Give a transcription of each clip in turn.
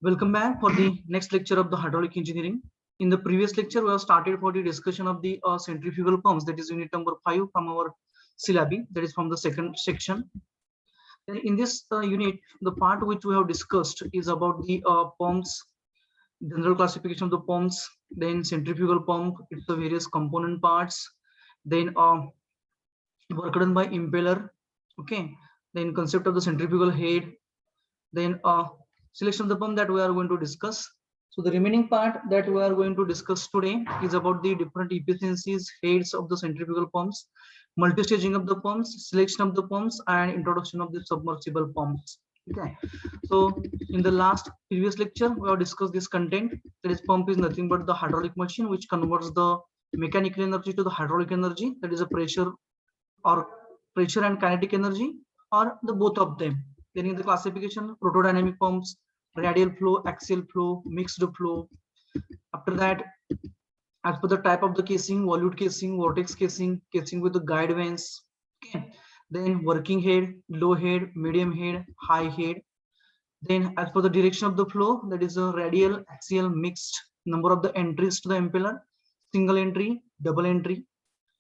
Welcome back for the next lecture of the hydraulic engineering. In the previous lecture, we have started for the discussion of the centrifugal pumps, that is unit number 5 from our syllabi, that is from the second section. And in this unit, the part which we have discussed is about the pumps, general classification of the pumps, then centrifugal pump, its the various component parts, then work done by impeller, okay, then concept of the centrifugal head, then selection of the pump that we are going to discuss. So the remaining part that we are going to discuss today is about the different efficiencies, heads of the centrifugal pumps, multi-staging of the pumps, selection of the pumps, and introduction of the submersible pumps. Okay. So in the last previous lecture, we have discussed this content. That is, pump is nothing but the hydraulic machine which converts the mechanical energy to the hydraulic energy. That is a pressure and kinetic energy, or the both of them. Then in the classification, protodynamic pumps, radial flow, axial flow, mixed flow. After that, as per the type of the casing, volute casing, vortex casing, casing with the guide vanes. Okay. Then working head, low head, medium head, high head. Then as per the direction of the flow, that is a radial, axial, mixed, number of the entries to the impeller, single entry, double entry.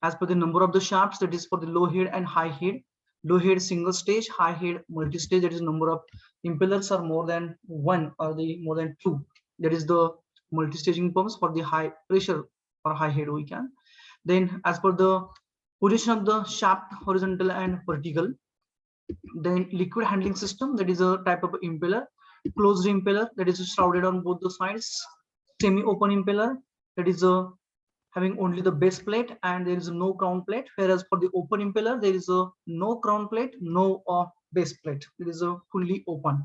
As per the number of the shafts, that is for the low head and high head. Low head single stage, high head multi-stage, that is number of impellers are more than one or the more than two. That is the multi-staging pumps for the high pressure or high head we can. Then as per the position of the shaft, horizontal and vertical. Then liquid handling system, that is a type of impeller. Closed impeller, that is shrouded on both the sides. Semi-open impeller, that is a having only the base plate and there is no crown plate, whereas for the open impeller there is a no crown plate, no base plate. It is a fully open.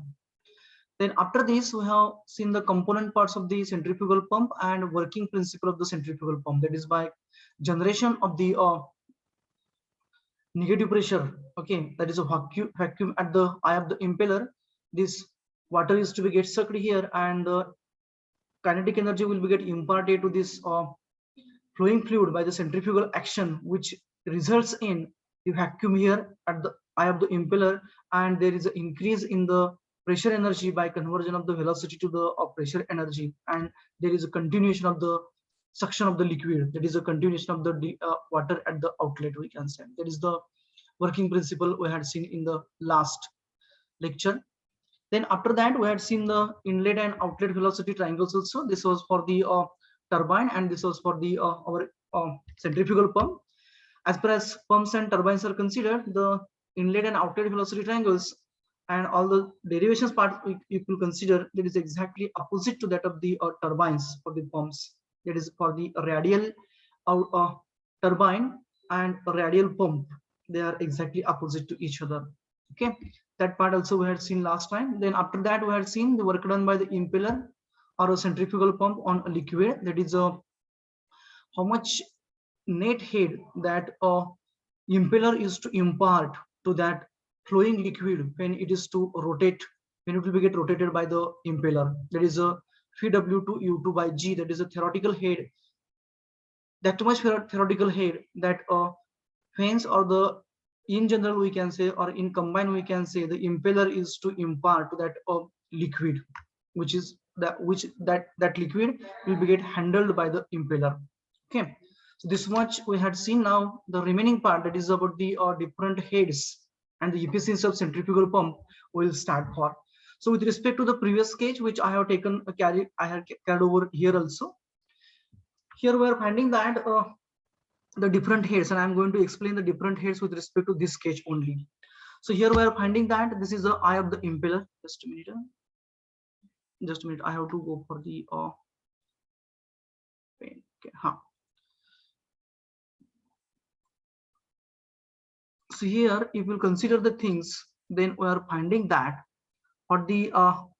Then after this, we have seen the component parts of the centrifugal pump and working principle of the centrifugal pump. That is by generation of the negative pressure. Okay, that is a vacuum at the eye of the impeller. This water is to be get sucked here, and the kinetic energy will be get imparted to this flowing fluid by the centrifugal action, which results in the vacuum here at the eye of the impeller, and there is an increase in the pressure energy by conversion of the velocity to the pressure energy, and there is a continuation of the suction of the liquid. That is a continuation of the water at the outlet, we can say. That is the working principle we had seen in the last lecture. Then after that, we had seen the inlet and outlet velocity triangles also. This was for the turbine, and this was for the our centrifugal pump. As far as pumps and turbines are considered, the inlet and outlet velocity triangles and all the derivations part you will consider, that is exactly opposite to that of the turbines for the pumps. That is for the radial turbine and radial pump, they are exactly opposite to each other. Okay, that part also we had seen last time. Then after that, we had seen the work done by the impeller or a centrifugal pump on a liquid. That is how much net head that a impeller is to impart to that flowing liquid when it is to rotate, when it will be get rotated by the impeller. That is a Vw to U2 by G. That is a theoretical head. That much theoretical head that hence, or the in general we can say, or in combine we can say, the impeller is to impart to that liquid, which is that liquid will be get handled by the impeller. Okay, so this much we had seen. Now the remaining part, that is about the different heads and the efficiency of centrifugal pump, will start for. So with respect to the previous sketch which I have taken I have carried over here also, here we are finding that the different heads, and I'm going to explain the different heads with respect to this sketch only. So here we are finding that this is the eye of the impeller. Just a minute, I have to go for the okay, so here if you consider the things, then we are finding that for the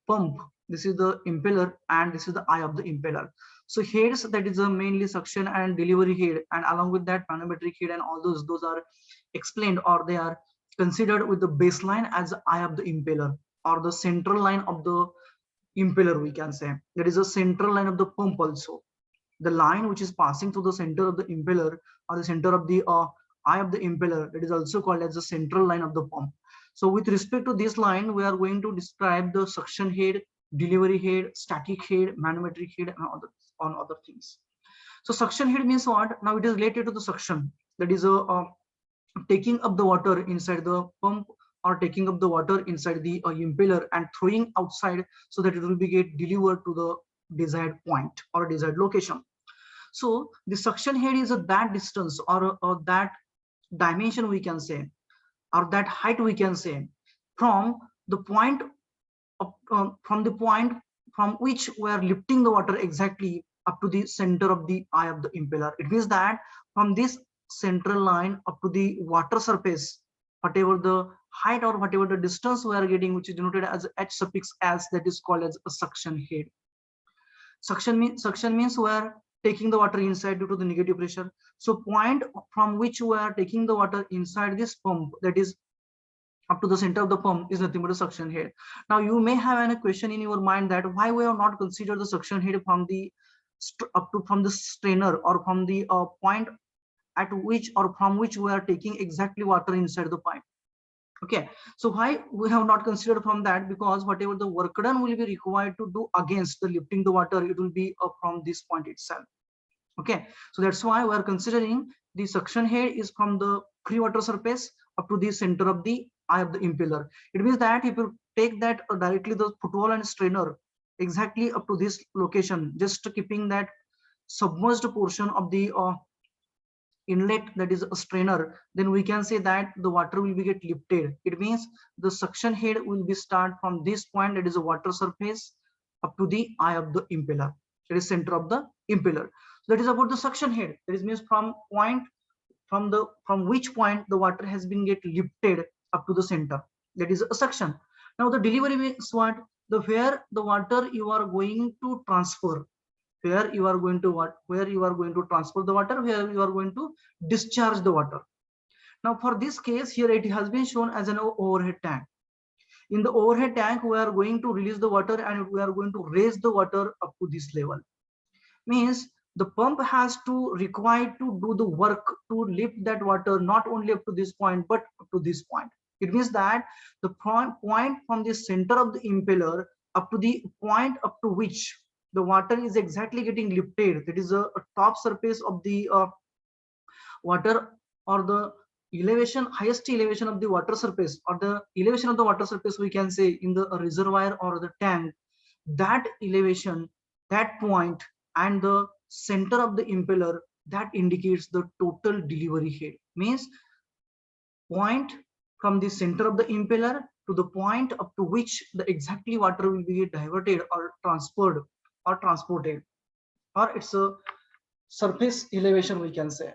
pump, this is the impeller and this is the eye of the impeller. So heads, that is a mainly suction and delivery head, and along with that manometric head and all those are explained, or they are considered with the baseline as the eye of the impeller, or the central line of the impeller, we can say. That is a central line of the pump also. The line which is passing through the center of the impeller, or the center of the eye of the impeller, that is also called as the central line of the pump. So with respect to this line, we are going to describe the suction head, delivery head, static head, manometric head, and other things. So suction head means what? Now it is related to the suction, that is taking up the water inside the pump, or taking up the water inside the impeller and throwing outside, so that it will be get delivered to the desired point or desired location. So the suction head is that distance or that dimension, we can say, or that height, we can say, from the point of, from which we are lifting the water exactly up to the center of the eye of the impeller. It means that from this central line up to the water surface, whatever the height or whatever the distance we are getting, which is denoted as h suffix s, that is called as a suction head. Suction means we are taking the water inside due to the negative pressure. So point from which we are taking the water inside this pump, that is up to the center of the pump, is nothing but a suction head. Now you may have a question in your mind that why we have not considered the suction head from the from the strainer, or from the point at which or from which we are taking exactly water inside the pipe. Okay, so why we have not considered from that? Because whatever the work done will be required to do against the lifting the water, it will be from this point itself. Okay, so that's why we are considering the suction head is from the free water surface up to the center of the eye of the impeller. It means that if you take that directly the footwall and strainer exactly up to this location, just keeping that submerged portion of the inlet, that is a strainer, then we can say that the water will be get lifted. It means the suction head will be start from this point, that is a water surface, up to the eye of the impeller, that is center of the impeller. So that is about the suction head. That is means from point, from which point the water has been get lifted up to the center, that is a suction. Now the delivery means what? The where the water you are going to transfer, where you are going to transfer the water, where you are going to discharge the water. Now for this case here, it has been shown as an overhead tank. In the overhead tank, we are going to release the water and we are going to raise the water up to this level. Means the pump has to require to do the work to lift that water not only up to this point but up to this point. It means that the point from the center of the impeller up to the point up to which the water is exactly getting lifted, that is a top surface of the water, or the elevation, highest elevation of the water surface, or the elevation of the water surface, we can say, in the reservoir or the tank. That elevation, that point, and the center of the impeller, that indicates the total delivery head. Means point from the center of the impeller to the point up to which the exactly water will be diverted or transferred or transported, or it's a surface elevation, we can say.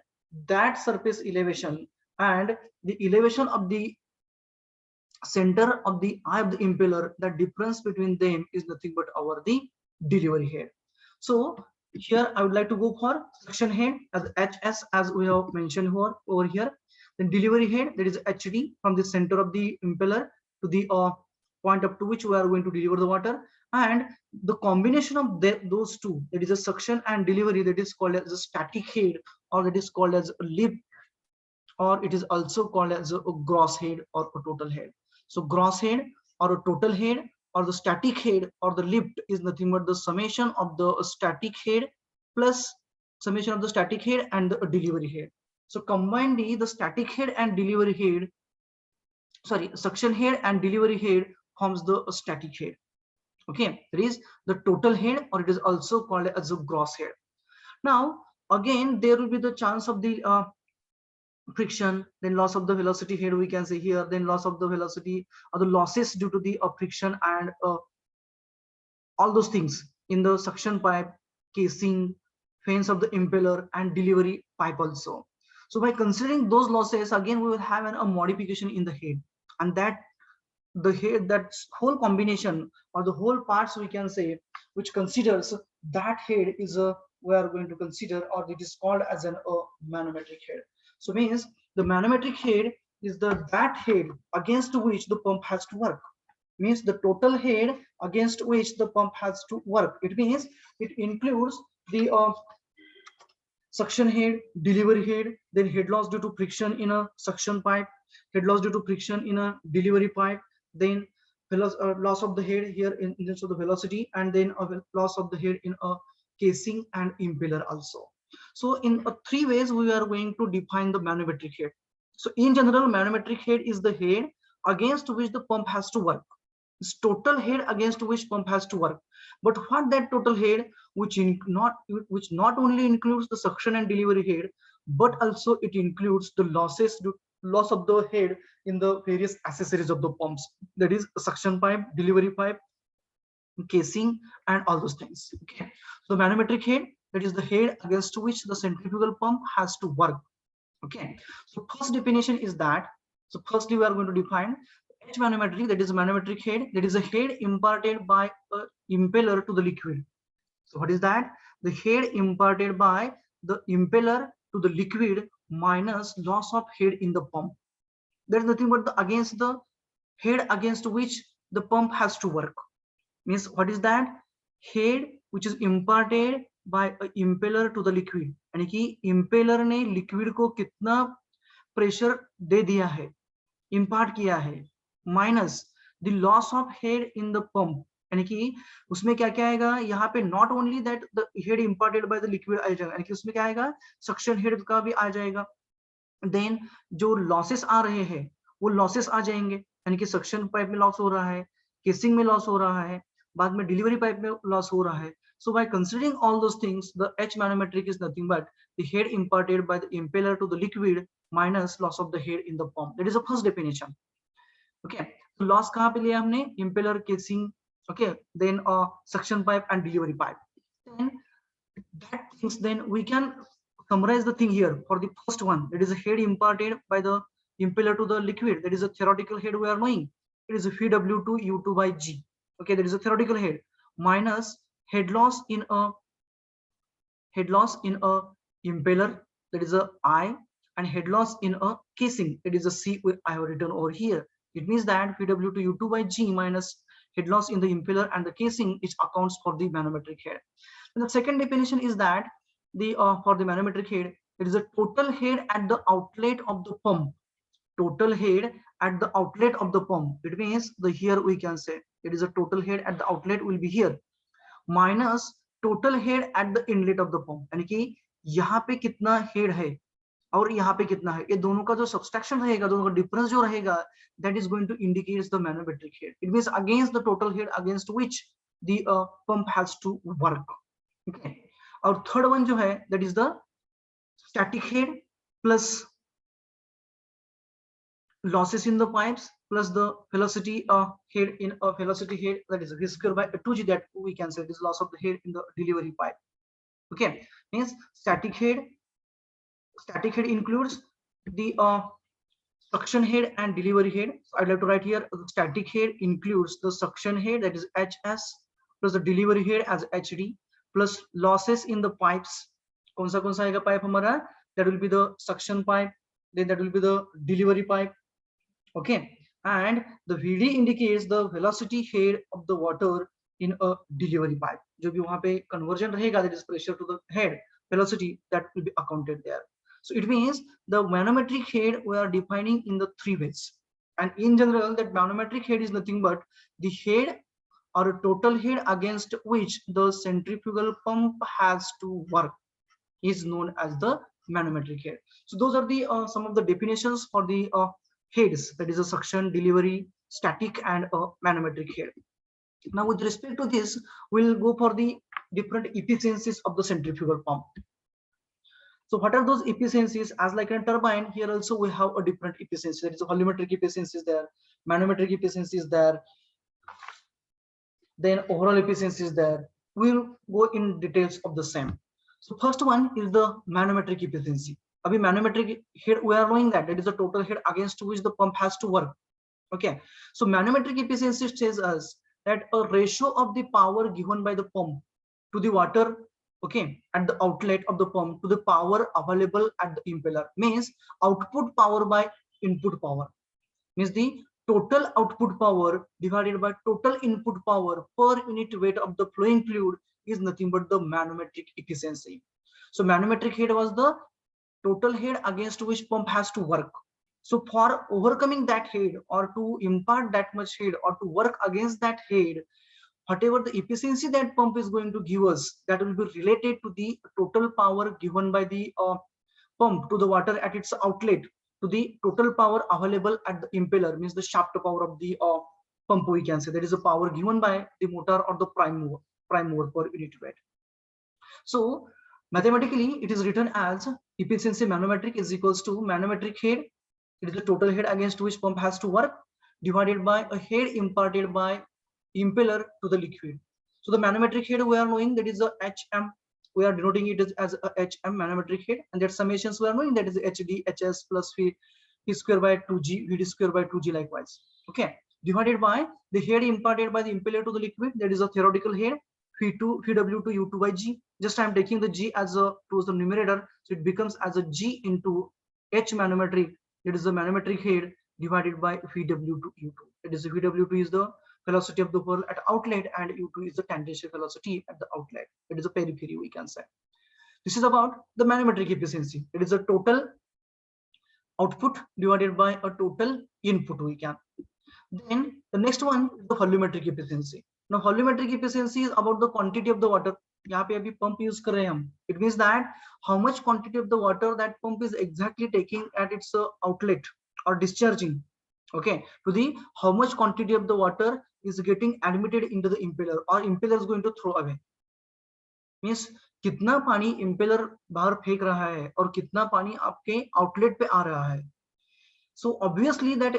That surface elevation and the elevation of the center of the eye of the impeller, the difference between them is nothing but our the delivery head. So here I would like to go for suction head as HS, as we have mentioned over here. Then delivery head, that is HD, from the center of the impeller to the point up to which we are going to deliver the water. And the combination of those two, that is a suction and delivery, that is called as a static head, or that is called as a lift, or it is also called as a gross head or a total head. So gross head or a total head or the static head or the lift is nothing but the summation of the static head plus summation of the static head and the delivery head. So combinedly, the static head and delivery head, sorry, suction head and delivery head forms the static head. Okay, there is the total head, or it is also called as a gross head. Now again, there will be the chance of the friction, then loss of the velocity head, we can say here, then loss of the velocity or the losses due to the friction and all those things in the suction pipe, casing, fans of the impeller, and delivery pipe also. So by considering those losses, again we will have a modification in the head, and that the head, that whole combination or the whole parts, we can say, which considers that head is a, we are going to consider, or it is called as an manometric head. So means the manometric head is that head against which the pump has to work. Means the total head against which the pump has to work. It means it includes the suction head, delivery head, then head loss due to friction in a suction pipe, head loss due to friction in a delivery pipe, then loss of the head here in terms of the velocity, and then a loss of the head in a casing and impeller also. So in three ways we are going to define the manometric head. So in general, manometric head is the head against which the pump has to work. It's total head against which pump has to work. But what that total head, which not only includes the suction and delivery head, but also it includes the loss of the head in the various accessories of the pumps, that is suction pipe, delivery pipe, casing, and all those things. Okay, so manometric head, that is the head against which the centrifugal pump has to work. Okay, so first definition is that, so firstly we are going to define H manometric, that is a manometric head, that is a head imparted by a impeller to the liquid. So what is that? The head imparted by the impeller to the liquid minus loss of head in the pump. There is nothing but the against the head against which the pump has to work. Means what is that? Head which is imparted by a impeller to the liquid, यानी कि impeller ने liquid को कितना pressure दे दिया है, impart किया है, minus the loss of head in the pump, यानी कि उसमें क्या क्या आएगा यहाँ पे, not only that the head imparted by the liquid आ जाएगा, यानी कि उसमें क्या आएगा, suction head का भी आ जाएगा, then जो losses आ रहे हैं वो losses आ जाएंगे, यानी कि suction pipe में loss हो रहा है, casing में loss हो रहा है, बाद में delivery pipe में loss हो रहा है. So by considering all those things, the H manometric is nothing but the head imparted by the impeller to the liquid minus loss of the head in the pump. That is the first definition. Okay, so loss कहाँ पे लिया हमने? Impeller, casing, okay, then suction pipe and delivery pipe. Then that things, then we can summarize the thing here for the first one. That is a head imparted by the impeller to the liquid. That is a theoretical head we are knowing. It is a VW2 U2 by G. Okay, that is a theoretical head minus head loss in a impeller, that is a I, and head loss in a casing, it is a C I have written over here. It means that VW2 U2 by G minus head loss in the impeller and the casing, which accounts for the manometric head. And the second definition is that the for the manometric head, it is a total head at the outlet of the pump. Total head at the outlet of the pump. It means the here we can say it is a total head at the outlet will be here minus total head at the inlet of the pump, यानी कि यहाँ पे कितना head है और यहाँ पे कितना है, ये दोनों का जो subtraction रहेगा, दोनों का difference जो रहेगा, that is going to indicate the manometric head. It means against the total head against which the pump has to work. Okay, और third one जो है, that is the static head plus losses in the pipes plus the velocity head in a velocity head, that is v square by 2g, that we can say this loss of the head in the delivery pipe. Okay, means static head includes the suction head and delivery head. So I'd like to write here the static head includes the suction head, that is HS, plus the delivery head as HD, plus losses in the pipes. कौन सा आएगा pipe हमारा? That will be the suction pipe, then that will be the delivery pipe. Okay, and the VD indicates the velocity head of the water in a delivery pipe. जो भी वहाँ पे conversion रहेगा, that is pressure to the head, velocity, that will be accounted there. So it means the manometric head we are defining in the three ways. And in general, that manometric head is nothing but the head or a total head against which the centrifugal pump has to work is known as the manometric head. So those are the some of the definitions for the heads, that is a suction, delivery, static, and manometric head. Now with respect to this, we'll go for the different efficiencies of the centrifugal pump. So what are those efficiencies? As like a turbine, here also we have a different efficiency. There is a volumetric efficiency is there, manometric efficiency is there, then overall efficiency is there. We'll go in details of the same. So first one is the manometric efficiency. Abhi manometric head we are knowing that it is the total head against which the pump has to work. Okay, so manometric efficiency says us that a ratio of the power given by the pump to the water, okay, at the outlet of the pump to the power available at the impeller, means output power by input power, means the total output power divided by total input power per unit weight of the flowing fluid is nothing but the manometric efficiency. So manometric head was the total head against which pump has to work. So for overcoming that head, or to impart that much head, or to work against that head, whatever the efficiency that pump is going to give us, that will be related to the total power given by the pump to the water at its outlet, to the total power available at the impeller, means the shaft power of the pump, we can say. That is the power given by the motor or the prime mover per unit weight. So mathematically it is written as efficiency manometric is equals to manometric head, it is the total head against which pump has to work, divided by a head imparted by impeller to the liquid. So the manometric head we are knowing, that is a HM, we are denoting it as a HM manometric head, and that summations we are knowing, that is HD HS plus V square by 2G VD square by 2G likewise. Okay, divided by the head imparted by the impeller to the liquid, that is a theoretical head, P2 PW to U2 by G. Just I am taking the G as a towards the numerator, so it becomes as a G into H manometric, that is the manometric head, divided by VW to U2. That is VW2 is the velocity of the whirl at outlet, and U2 is the tangential velocity at the outlet. It is a periphery, we can say. This is about the manometric efficiency. It is a total output divided by a total input, we can. Then the next one is the volumetric efficiency. Now volumetric efficiency is about the quantity of the water. यहाँ पे अभी pump use कर रहे हैं हम. It means that how much quantity of the water that pump is exactly taking at its outlet or discharging. Okay, to the how much quantity of the water is getting admitted into the impeller, or impeller is going to throw away. Means कितना पानी impeller बाहर फेंक रहा है और कितना पानी आपके outlet पे आ रहा है. So obviously that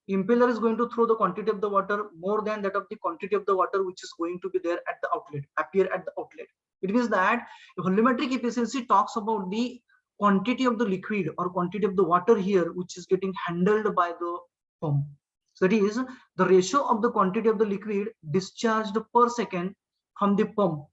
impeller is going to throw the quantity of the water more than that of the quantity of the water which is going to be there at the outlet, appear at the outlet. It means that volumetric efficiency talks about the quantity of the liquid or quantity of the water here which is getting handled by the pump. So that is the ratio of the quantity of the liquid discharged per second from the pump,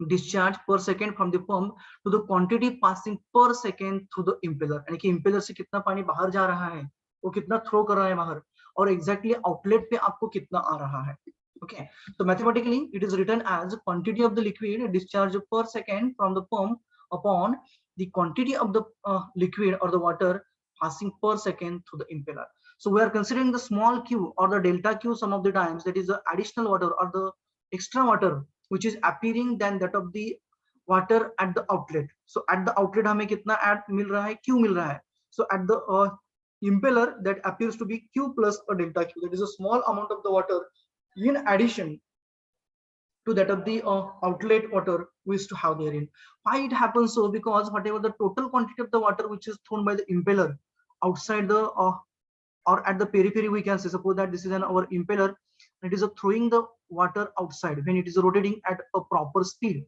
discharge per second from the pump to the quantity passing per second through the impeller. यानी कि impeller से कितना पानी बाहर जा रहा है, वो कितना थ्रो कर रहा है बाहर, और exactly outlet पे आपको कितना आ रहा है. Okay, so mathematically it is written as quantity of the liquid discharged per second from the pump upon the quantity of the liquid or the water passing per second through the impeller. So we are considering the small q or the delta q some of the times, that is the additional water or the extra water which is appearing than that of the water at the outlet. So at the outlet हमें कितना add मिल रहा है, q मिल रहा है. So at the impeller that appears to be q plus a delta q, that is a small amount of the water in addition to that of the outlet water we used to have therein. Why it happens so? Because whatever the total quantity of the water which is thrown by the impeller outside the or at the periphery, we can say, suppose that this is our impeller, it is throwing the water outside when it is rotating at a proper speed.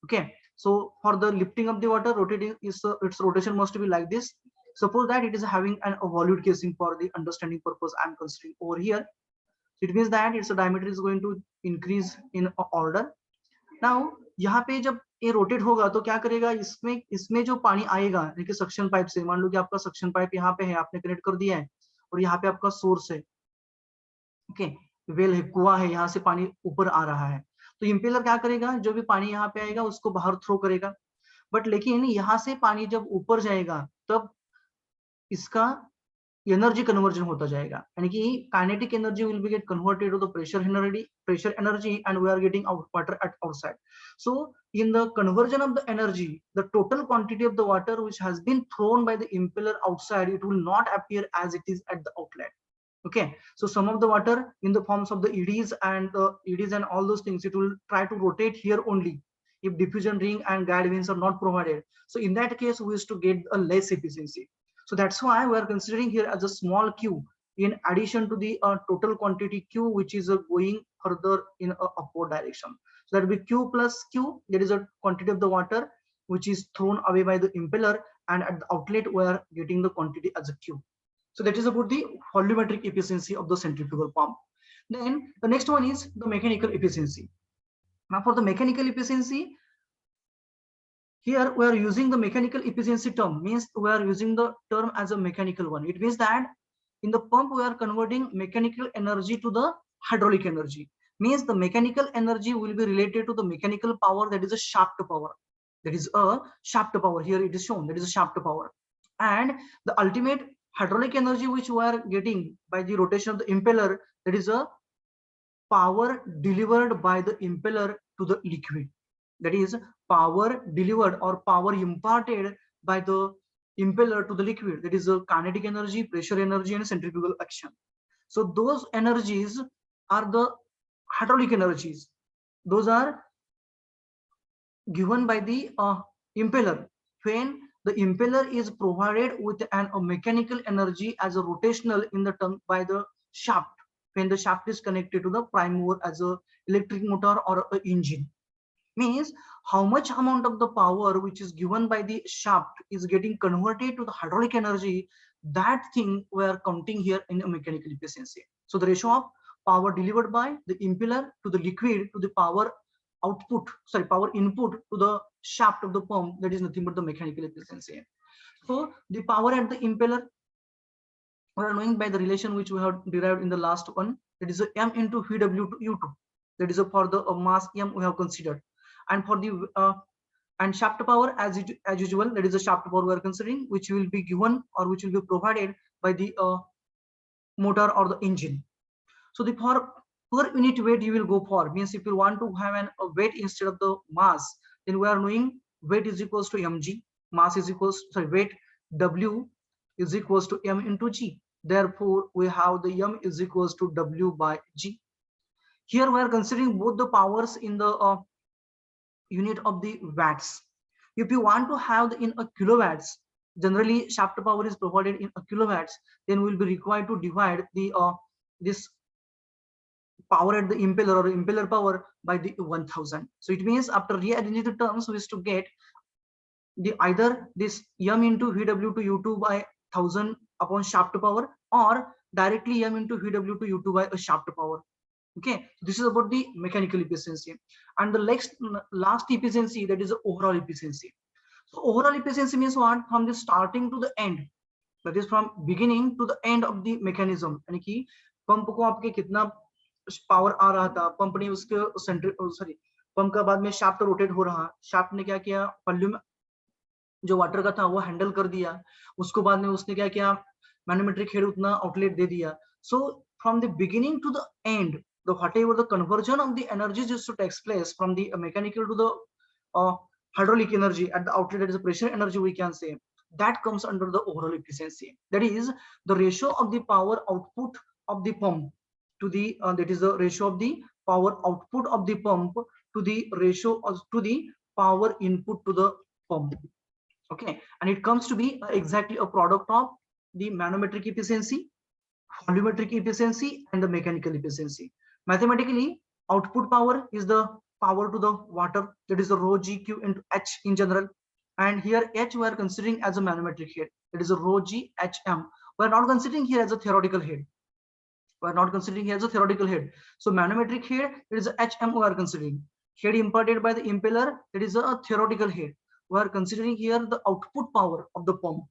Okay, so for the lifting of the water, rotating is its rotation must be like this. Suppose that it is having an volute casing, for the understanding purpose I'm considering over here. It means that its diameter is going to increase in order. Now यहाँ पे जब ये rotate होगा तो क्या करेगा, इसमें जो पानी आएगा देखिए सक्शन पाइप से, मान लो कि आपका सक्शन पाइप यहाँ पे है, आपने कनेक्ट कर दिया है, और यहाँ पे आपका सोर्स है, ओके, वेल है, कुआं है, यहाँ से पानी ऊपर आ रहा है. तो इम्पेलर क्या करेगा, जो भी पानी यहाँ पे आएगा उसको बाहर थ्रो करेगा. बट लेकिन यहाँ से पानी जब ऊपर जाएगा तब इसका एनर्जी कन्वर्जन होता जाएगा, यानी कि kinetic energy will be get converted to the pressure energy and we are getting water at outside. So in the conversion of the energy, the total quantity of the water which has been thrown by the impeller outside, it will not appear as it is at the outlet. Okay, so some of the water in the forms of the EDs and all those things, it will try to rotate here only if diffusion ring and guide vanes are not provided. So in that case we used to get a less efficiency. So that's why we are considering here as a small q in addition to the total quantity q which is going further in a upward direction. So that will be q plus q, that is a quantity of the water which is thrown away by the impeller, and at the outlet we are getting the quantity as a q. So that is about the volumetric efficiency of the centrifugal pump. Then the next one is the mechanical efficiency. Now for the mechanical efficiency, here we are using the mechanical efficiency term, means we are using the term as a mechanical one. It means that in the pump we are converting mechanical energy to the hydraulic energy, means the mechanical energy will be related to the mechanical power, that is a shaft power. That is a shaft power, here it is shown, that is a shaft power, and the ultimate hydraulic energy which we are getting by the rotation of the impeller, that is a power delivered by the impeller to the liquid. That is power delivered or power imparted by the impeller to the liquid. That is a kinetic energy, pressure energy, and centrifugal action. So those energies are the hydraulic energies. Those are given by the impeller. When the impeller is provided with a mechanical energy as a rotational in the term by the shaft, when the shaft is connected to the prime mover as a electric motor or a engine, means how much amount of the power which is given by the shaft is getting converted to the hydraulic energy. That thing we are counting here in a mechanical efficiency. So the ratio of power delivered by the impeller to the liquid to the power output, sorry, power input to the shaft of the pump, that is nothing but the mechanical efficiency. So the power at the impeller we are knowing by the relation which we have derived in the last one, that is a m into vw to u2, that is a for the mass m we have considered. And for the and shaft power as usual, that is the shaft power we are considering, which will be given or which will be provided by the motor or the engine. So the for per unit weight you will go for, means if you want to have a weight instead of the mass, then we are knowing weight is equals to mg, mass is equals, sorry, weight w is equals to m into g. Therefore we have the m is equals to w by g. Here we are considering both the powers in the unit of the watts. If you want to have the in a kilowatts, generally shaft power is provided in a kilowatts, then we will be required to divide the this power at the impeller or impeller power by the 1000. So it means after rearranging the terms, we is to get the either this m into vw to u2 by 1000 upon shaft power, or directly m into vw to u2 by a shaft power. Okay, this is about the mechanical efficiency. And the last efficiency, that is the overall efficiency. So overall efficiency means what? From the starting to the end, that is from beginning to the end of the mechanism. यानी कि pump को आपके कितना power आ रहा था, pump ने उसके centre, sorry, pump का बाद में शाफ्ट रोटेट हो रहा, शाफ्ट ने क्या किया, वॉल्यूम जो वाटर का था वो हैंडल कर दिया, उसको बाद में उसने क्या किया, मैनोमेट्रिक हेड उतना आउटलेट दे दिया. So from the beginning to the end, the whatever the conversion of the energies is to takes place from the mechanical to the hydraulic energy at the outlet, that is the pressure energy we can say, that comes under the overall efficiency. That is the ratio of the power output of the pump to the that is the ratio of the power output of the pump to the ratio of to the power input to the pump. Okay, and it comes to be exactly a product of the manometric efficiency, volumetric efficiency, and the mechanical efficiency. Mathematically, output power is the power to the water, that is the rho g q into h in general, and here h we are considering as a manometric head, that is a rho g h m. We are not considering here as a theoretical head. We are not considering here as a theoretical head. So manometric head, it is a hm we are considering. Head imparted by the impeller, that is a theoretical head. We are considering here the output power of the pump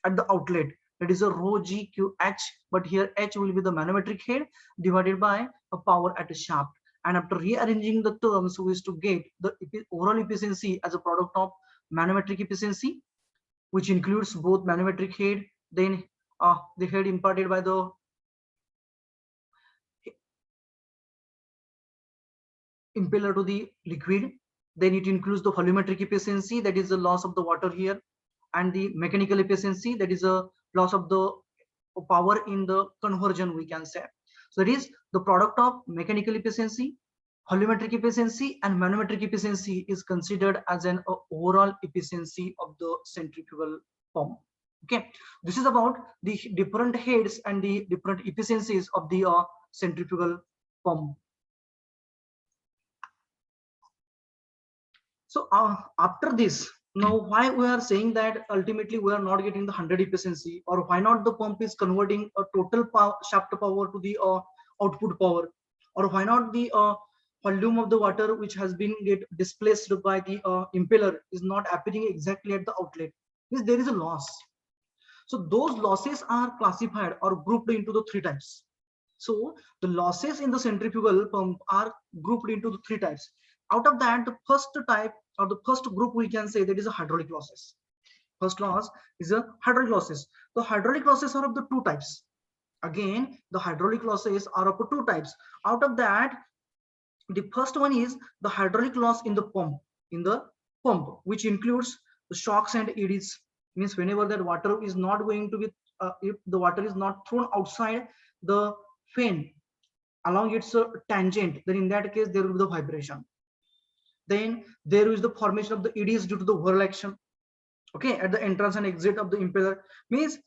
at the outlet, that is a rho g q h, but here h will be the manometric head divided by a power at a shaft. And after rearranging the terms, we is to get the overall efficiency as a product of manometric efficiency, which includes both manometric head, then the head imparted by the impeller to the liquid, then it includes the volumetric efficiency, that is the loss of the water here, and the mechanical efficiency, that is a loss of the power in the conversion we can say. So that is the product of mechanical efficiency, volumetric efficiency, and manometric efficiency is considered as an overall efficiency of the centrifugal pump. Okay, this is about the different heads and the different efficiencies of the centrifugal pump. So after this, now why we are saying that ultimately we are not getting the 100 efficiency, or why not the pump is converting a total shaft power to the output power, or why not the volume of the water which has been get displaced by the impeller is not appearing exactly at the outlet, means there is a loss. So those losses are classified or grouped into the three types. So the losses in the centrifugal pump are grouped into the three types. Out of that, the first type or the first group we can say, that is a hydraulic losses. First loss is a hydraulic losses. The hydraulic losses are of the two types. Again, the hydraulic losses are of two types. Out of that, the first one is the hydraulic loss in the pump, which includes the shocks and eddies. Means whenever that water is not going to be, if the water is not thrown outside the fan along its tangent, then in that case there will be the vibration. Then there is the formation of the eddies due to the whirl action, okay, at the entrance and exit of the impeller. Means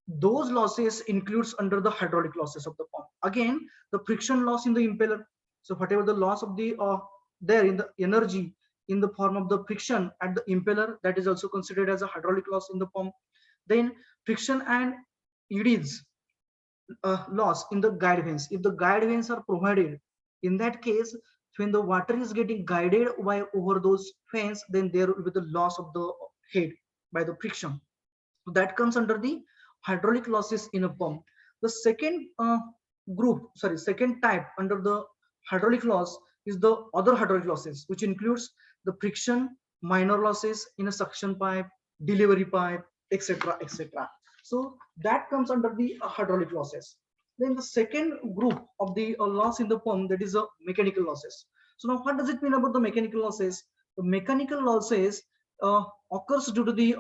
those losses includes under the hydraulic losses of the pump. Again, the friction loss in the impeller. So whatever the loss of the there in the energy in the form of the friction at the impeller, that is also considered as a hydraulic loss in the pump. Then friction and eddies loss in the guide vanes. If the guide vanes are provided, in that case, when the water is getting guided by over those vanes, then there will be the loss of the head by the friction. So that comes under the hydraulic losses in a pump. The second second type under the hydraulic loss is the other hydraulic losses, which includes the friction, minor losses in a suction pipe, delivery pipe, etc., etc. So that comes under the hydraulic losses. Then the second group of the loss in the pump, that is mechanical losses. So now what does it mean about the mechanical losses? The mechanical losses occurs due to the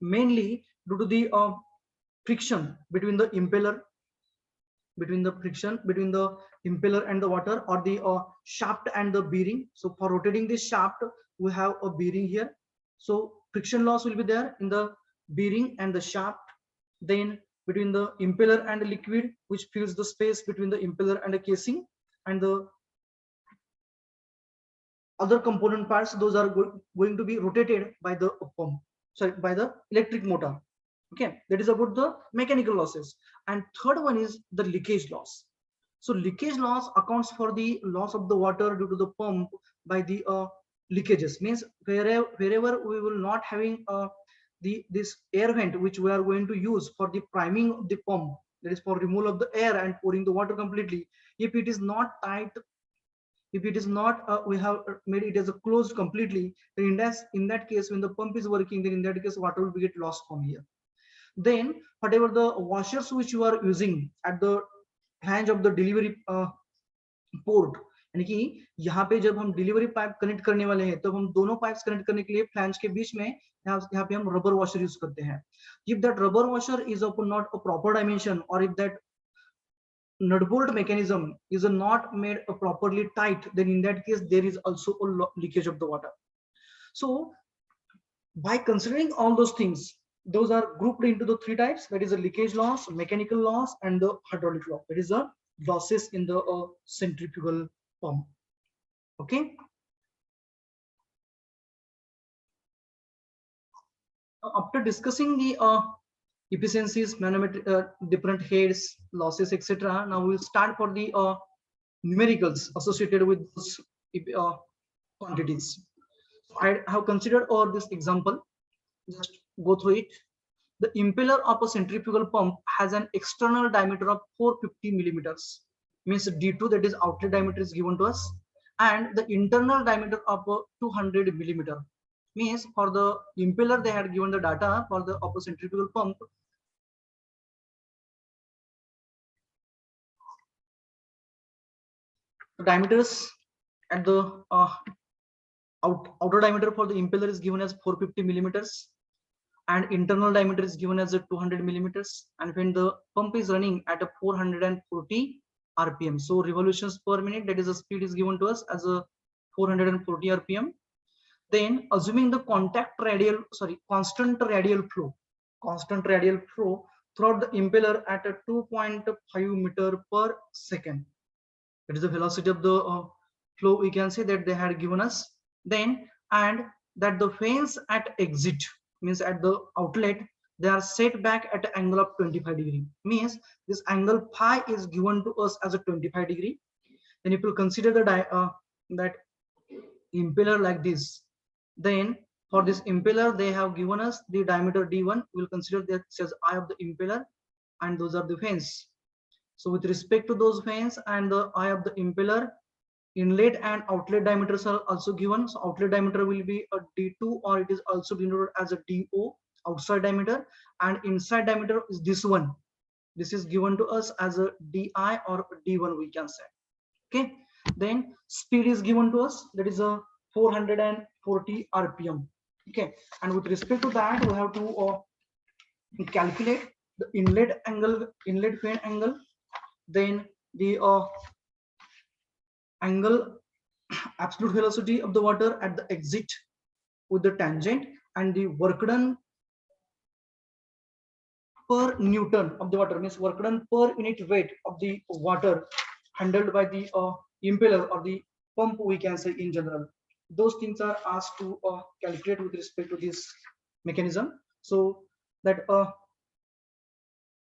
mainly due to the friction between the impeller and the water, or the shaft and the bearing. So for rotating this shaft, we have a bearing here. So friction loss will be there in the bearing and the shaft. Then between the impeller and the liquid, which fills the space between the impeller and the casing, and the other component parts, those are going to be rotated by the pump, sorry, by the electric motor. Okay, that is about the mechanical losses. And third one is the leakage loss. So leakage loss accounts for the loss of the water due to the pump by the leakages. Means wherever we will not having this air vent which we are going to use for the priming of the pump, that is for removal of the air and pouring the water completely. If it is not tight, if it is not we have made it as a closed completely, then in that case, when the pump is working, then in that case water will get lost from here. Then whatever the washers which you are using at the flange of the delivery port, यानी कि यहाँ पे जब हम delivery pipe connect करने वाले हैं, तब हम दोनों पाइप्स कनेक्ट करने के लिए फ्लैंज के बीच में यहाँ पे हम रबर वॉशर यूज करते हैं. If that rubber washer is of not a proper dimension, or if that nut bolt mechanism is not made properly tight, then in that case there is also a leakage of the water. So by considering all those things, those are grouped into the three types, that is a leakage loss, mechanical loss, and the hydraulic loss, that is the losses in the centrifugal pump. Okay, after discussing the efficiencies, manometric different heads, losses, etc., now we'll start for the numericals associated with those quantities. I have considered all this example. Just go through it. The impeller of a centrifugal pump has an external diameter of 450 millimeters, means D2, that is outlet diameter, is given to us, and the internal diameter of 200 millimeter. Means for the impeller they had given the data for the of a centrifugal pump. The diameters at the outer diameter for the impeller is given as 450 millimeters, and internal diameter is given as a 200 millimeters. And when the pump is running at a 440 rpm, so revolutions per minute, that is the speed is given to us as a 440 rpm. Then assuming the constant radial flow throughout the impeller at a 2.5 meter per second, that is the velocity of the flow, we can say that they had given us. Then, and that the vanes at exit, means at the outlet, they are set back at an angle of 25 degree. Means this angle phi is given to us as a 25 degree. Then if you consider the that impeller like this, then for this impeller they have given us the diameter D1. We'll consider that as eye of the impeller, and those are the vanes. So with respect to those vanes and the eye of the impeller, inlet and outlet diameters are also given. So outlet diameter will be a D2, or it is also denoted as a DO. outside diameter, and inside diameter is this one. This is given to us as a di or d1 we can say. Okay, then speed is given to us, that is a 440 rpm. Okay, and with respect to that we have to calculate the inlet angle, inlet fan angle, then the angle absolute velocity of the water at the exit with the tangent, and the work done per Newton of the water, means work done per unit weight of the water handled by the impeller or the pump we can say in general. Those things are asked to calculate with respect to this mechanism. So that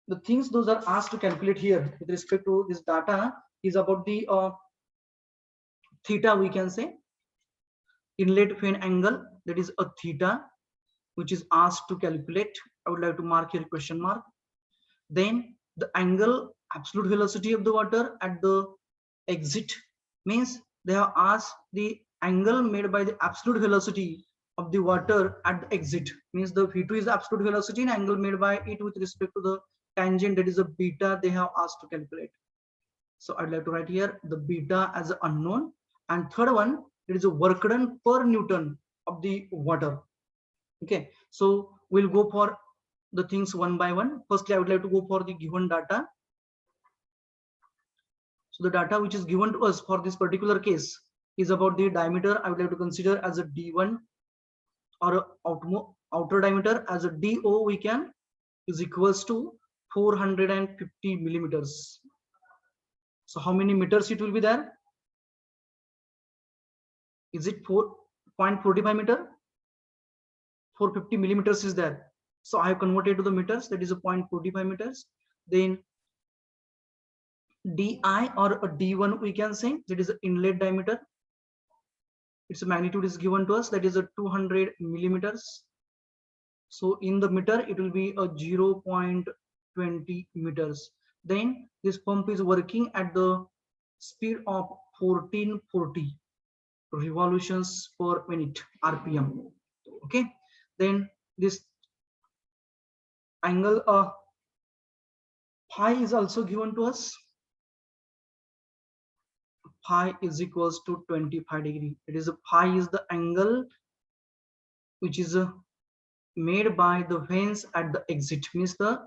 the things those are asked to calculate here with respect to this data is about the theta we can say, inlet fan angle, that is a theta which is asked to calculate. I would like to mark here question mark. Then the angle absolute velocity of the water at the exit, means they have asked the angle made by the absolute velocity of the water at the exit, means the v2 is the absolute velocity and angle made by it with respect to the tangent, that is a beta, they have asked to calculate. So I'd like to write here the beta as an unknown, and third one, it is a work done per Newton of the water. Okay, so we'll go for the things one by one. Firstly, I would like to go for the given data. So the data which is given to us for this particular case is about the diameter. I would like to consider as a d1, or outer diameter as a do we can is equals to 450 millimeters. So how many meters it will be there? Is it 4.45 meter? 450 millimeters is there. So I have converted to the meters, that is a 0.45 meters. Then di or a d1 we can say, that is the inlet diameter. Its magnitude is given to us, that is a 200 millimeters. So in the meter it will be a 0.20 meters. Then this pump is working at the speed of 1440 revolutions per minute rpm. Okay, then this angle phi is also given to us. Phi is equals to 25 degree. It is a phi is the angle which is made by the vanes at the exit, means the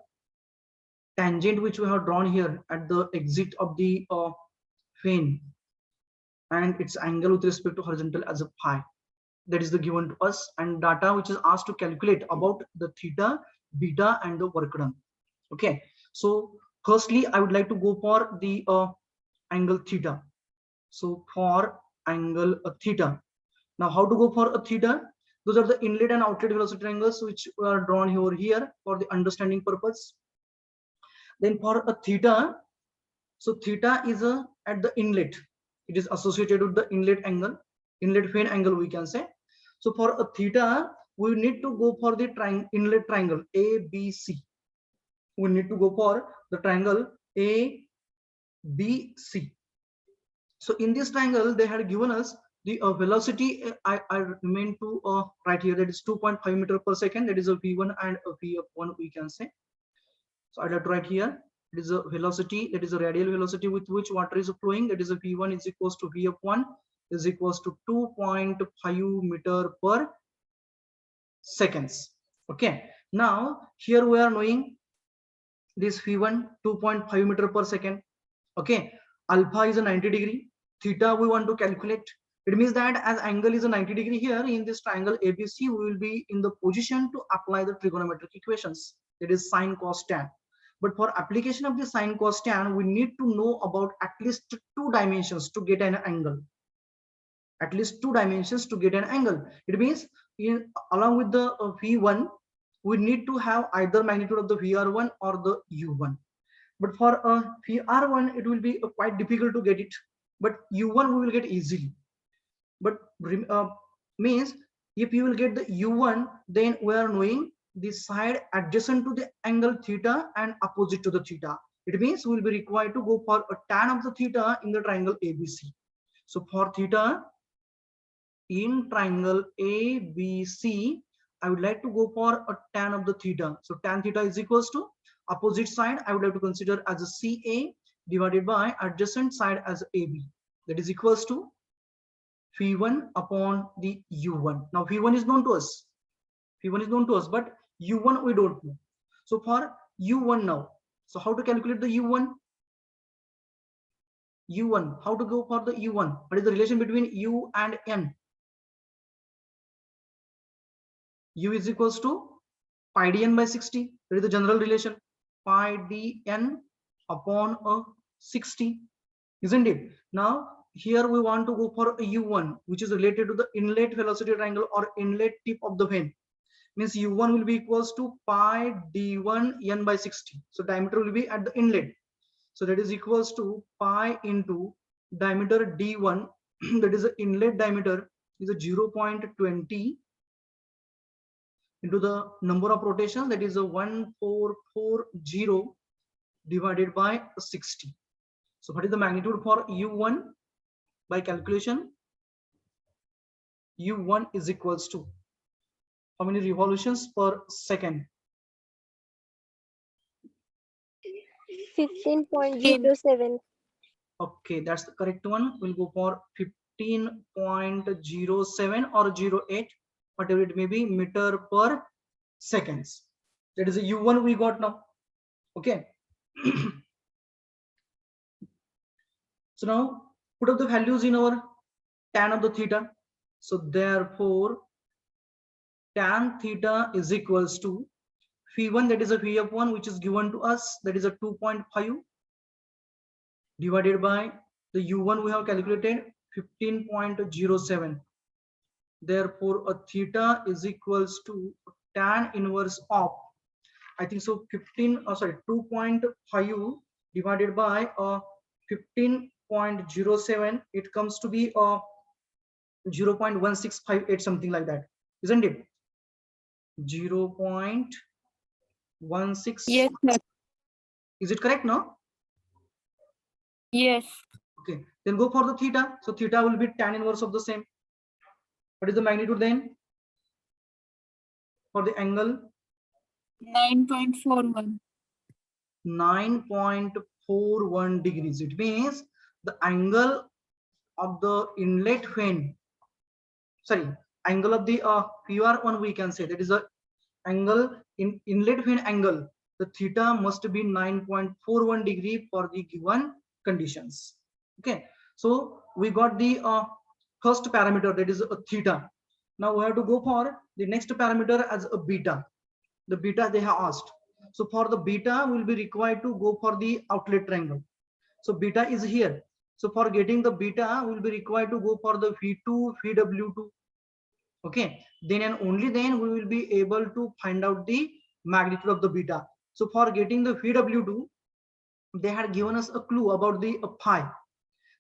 tangent which we have drawn here at the exit of the vane, and its angle with respect to horizontal as a phi. That is the given to us, and data which is asked to calculate about the theta, beta, and the work done. Okay, so firstly I would like to go for the angle theta. So for angle theta, now how to go for a theta? Those are the inlet and outlet velocity triangles which are drawn over here for the understanding purpose. Then for a theta, so theta is at the inlet, it is associated with the inlet angle, inlet fan angle we can say. So for a theta we need to go for the inlet triangle ABC. We need to go for the triangle ABC. So in this triangle they had given us the velocity. I meant to write here, that is 2.5 meter per second, that is a v1 and a v1 we can say. So I'd like to write here, it is a velocity, that is a radial velocity with which water is flowing, that is a v1 is equals to v1 is equals to 2.5 meter per seconds. Okay, now here we are knowing this v1 2.5 meter per second. Okay, alpha is a 90 degree, theta we want to calculate. It means that as angle is a 90 degree here in this triangle ABC, we will be in the position to apply the trigonometric equations, that is sine cos tan. But for application of the sine cos tan, we need to know about at least 2 dimensions to get an angle. At least 2 dimensions to get an angle. It means along with the v1, we need to have either magnitude of the vr1 or the u1. But for vr1 it will be quite difficult to get it, but u1 we will get easily. But means if you will get the u1, then we are knowing the side adjacent to the angle theta and opposite to the theta. It means we will be required to go for a tan of the theta in the triangle ABC. So for theta in triangle ABC, I would like to go for a tan of the theta. So tan theta is equals to opposite side I would like to consider as a CA divided by adjacent side as AB. That is equals to phi1 upon the u1. Now phi1 is known to us. Phi1 is known to us, but u1 we don't know. So for u1 now, so how to calculate the u1? U1, how to go for the u1? What is the relation between u and n? U is equals to pi dn by 60. That is the general relation. Pi dn upon a 60, isn't it? Now here we want to go for a u1, which is related to the inlet velocity triangle or inlet tip of the vane. Means u1 will be equals to pi d1 n by 60. So diameter will be at the inlet. So that is equals to pi into diameter d1 that is the inlet diameter is a 0.20 into the number of rotations, that is a 1440 divided by 60. So what is the magnitude for u1? By calculation, u1 is equals to how many revolutions per second? 15.07. Okay, that's the correct one. We'll go for 15.07 or 08, whatever it may be, meter per seconds. That is a u1 we got now. Okay. So now put up the values in our tan of the theta. So therefore tan theta is equals to phi1, that is a phi of 1 which is given to us, that is a 2.5 divided by the u1 we have calculated 15.07. Therefore a theta is equals to tan inverse of, I think so, 2.5 divided by 15.07. it comes to be 0.1658, something like that, isn't it? 0.16. Yes, sir. Is it correct now? Yes. Okay, then go for the theta. So theta will be tan inverse of the same. What is the magnitude then for the angle? 9.41. 9.41 degrees. It means the angle of the inlet vane, sorry, angle of the PR1 we can say, that is the angle in inlet vane angle. The theta must be 9.41 degree for the given conditions. Okay, so we got the first parameter, that is a theta. Now we have to go for the next parameter as a beta. The beta they have asked. So for the beta will be required to go for the outlet triangle. So beta is here. So for getting the beta will be required to go for the V2, VW2. Okay, then and only then we will be able to find out the magnitude of the beta. So for getting the VW2, they had given us a clue about the pi.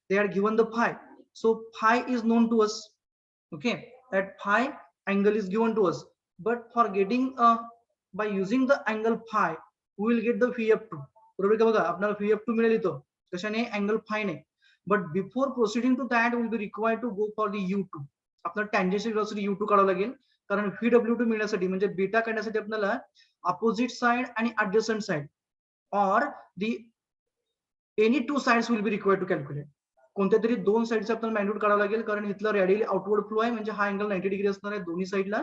They had given the pi. So pi is known to us. Okay, that pi angle is given to us. But for getting by using the angle pi, we will get the VF2. बरोबर का बघा आपल्याला VF2 मिळेल इथं कशाने angle phi ने. But before proceeding to that, we will be required to go for the U2. आपल्याला tangential velocity U2 काढावं लागेल, कारण VW2 मिळण्यासाठी म्हणजे बीटा काढण्यासाठी आपल्याला opposite side आणि adjacent side or the any two sides will be required to calculate. कोणत्या तरी दोन साइडचे आपल्याला मॅग्निट्यूड काढावं लागेल, कारण इथला रेडियली आउटवर्ड फ्लो आहे, म्हणजे हा अँगल 90 डिग्री असणार आहे दोन्ही साइडला.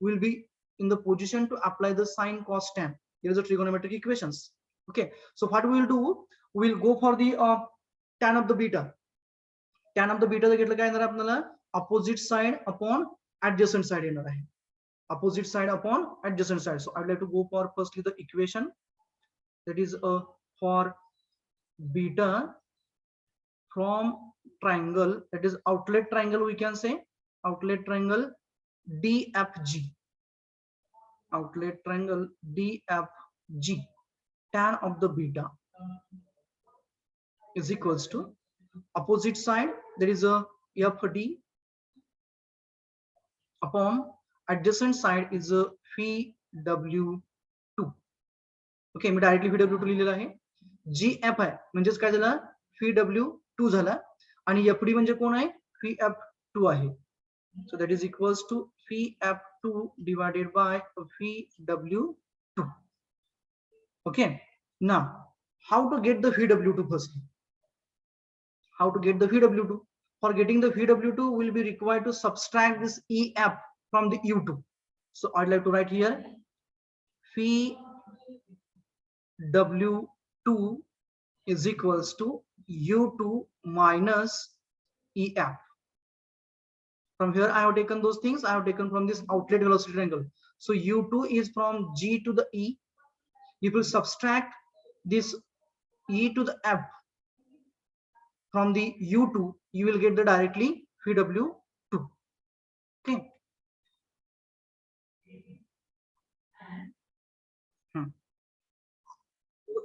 Will be in the position to apply the sine cos tan. Here is the trigonometric equations. Okay, so what we will do, we will go for the tan of the beta. Tan of the beta घेतलं काय येणार आपल्याला opposite side upon adjacent side येणार आहे. Opposite side upon adjacent side. So I would like to go for firstly the equation, that is for beta from triangle, that is outlet triangle, we can say outlet triangle DFG. Outlet triangle DFG, tan of the beta is equals to opposite side, there is a FD upon adjacent side is a VW2. Okay, me directly VW2 लिहिलेला आहे. GF आहे म्हणजेच काय झालं VW2 झाला आणि FD म्हणजे कोण आहे VF2 आहे. So that is equals to phi F2 divided by phi W2. Okay. Now, how to get the phi W2 firstly? How to get the phi W2? For getting the phi W2, will be required to subtract this EF from the U2. So I'd like to write here phi W2 is equals to U2 minus EF. From here, I have taken those things. I have taken from this outlet velocity triangle. So U2 is from G to the E. You will subtract this E to the F from the U2. You will get the directly phi W2. Okay.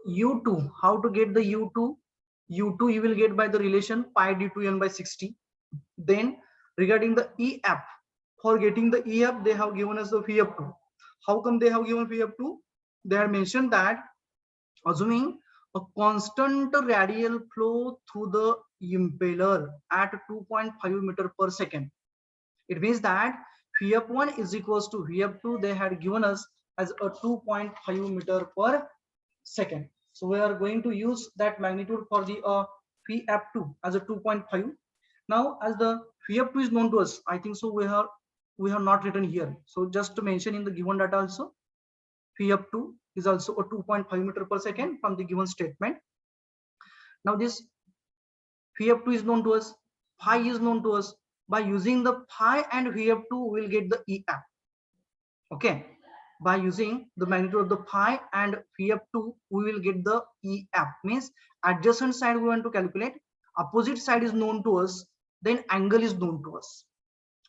U2. How to get the U2? U2 you will get by the relation pi d2n by 60. Then regarding the EF, for getting the EF, they have given us the phi F2. How come they have given phi F2? They have mentioned that assuming a constant radial flow through the impeller at 2.5 meter per second. It means that phi F1 is equals to phi F2. They had given us as a 2.5 meter per second. So we are going to use that magnitude for the phi F2 as a 2.5. Now, as the phi F2 is known to us, I think so we have not written here. So just to mention in the given data also, phi F2 is also a 2.5 meter per second from the given statement. Now this phi F2 is known to us, phi is known to us. By using the phi and phi F2, we'll get the EF. Okay. By using the magnitude of the phi and phi F2, we will get the EF. Means adjacent side we want to calculate, opposite side is known to us, then angle is known to us.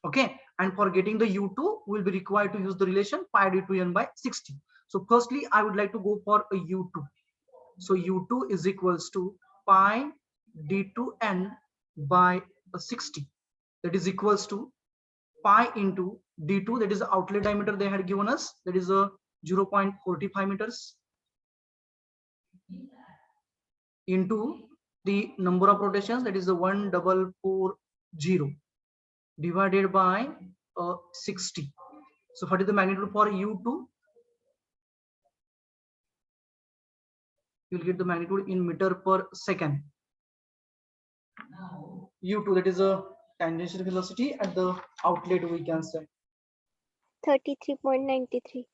Okay. And for getting the U2, we'll be required to use the relation pi d2n by 60. So firstly, I would like to go for a U2. So U2 is equals to pi d2n by 60. That is equals to pi into d2, that is the outlet diameter they had given us, that is a 0.45 meters, into the number of rotations, that is the 1440, divided by 60. So what is the magnitude for U2? You will get the magnitude in meter per second. U2, that is a tangential velocity at the outlet, we can say 33.93.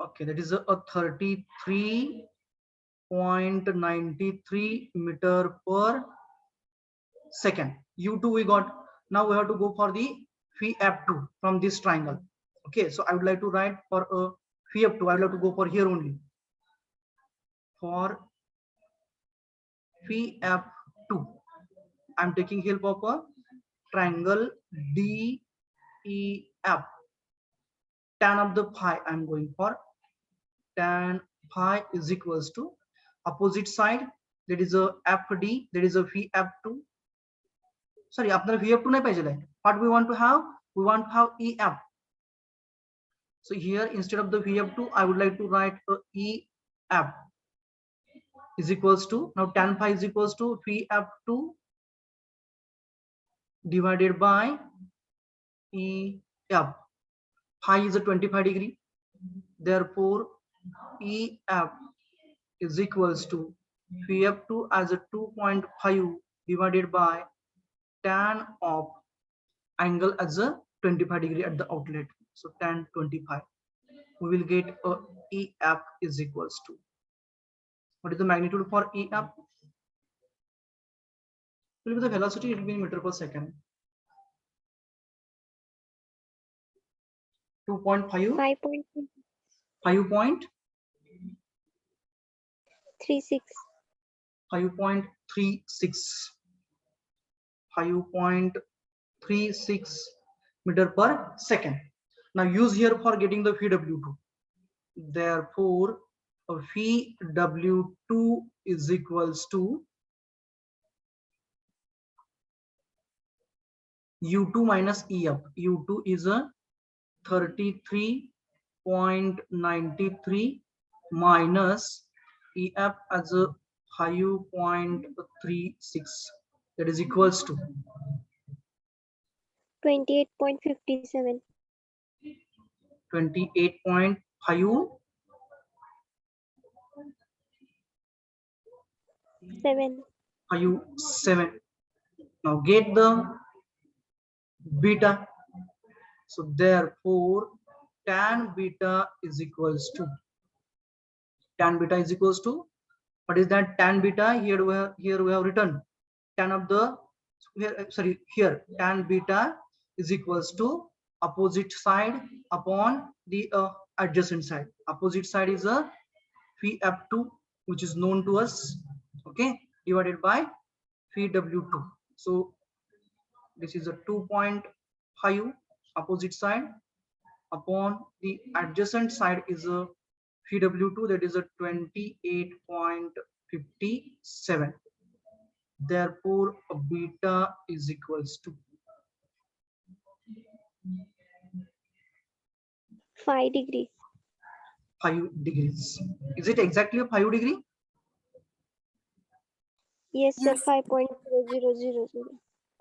okay, that is a 33.93 meter per second. U2 we got. Now we have to go for the phi F2 from this triangle. Okay, so I would like to write for a phi F2, I would like to go for here only. For phi F2, I'm taking help of a triangle DEF. Tan of the phi I'm going for. Tan phi is equals to opposite side, that is a FD, that is a phi F2. Sorry, apnar phi F2 nahi pahiye. What we want to have? We want to have EF. So here instead of the phi F2, I would like to write a EF is equals to, now tan phi is equals to phi F2 divided by EF. Phi is a 25 degree. Therefore, EF is equals to phi F2 as a 2.5 divided by tan of angle as a 25 degree at the outlet. So tan 25. We will get a EF is equals to, what is the magnitude for EF? Will be the velocity, it will be in meter per second. 2.5 5.36 5.36 meter per second. Now use here for getting the phi W2. Therefore, phi W2 is equals to U2 minus EF. U2 is a 33.93 minus EF as a 5.36. That is equals to 28.57. 28.5 7. 7. Now get the beta. So therefore tan beta is equals to what is that? Tan beta, here we have written tan of the here tan beta is equals to opposite side upon the adjacent side. Opposite side is a phi f2, which is known to us, okay, divided by phi w2. So this is a 2.5 opposite side upon the adjacent side is a phi w2, that is a 28.57. Therefore beta is equals to 5 degree. 5 degrees. Is it exactly a 5 degree? Yes, sir. 5.0000.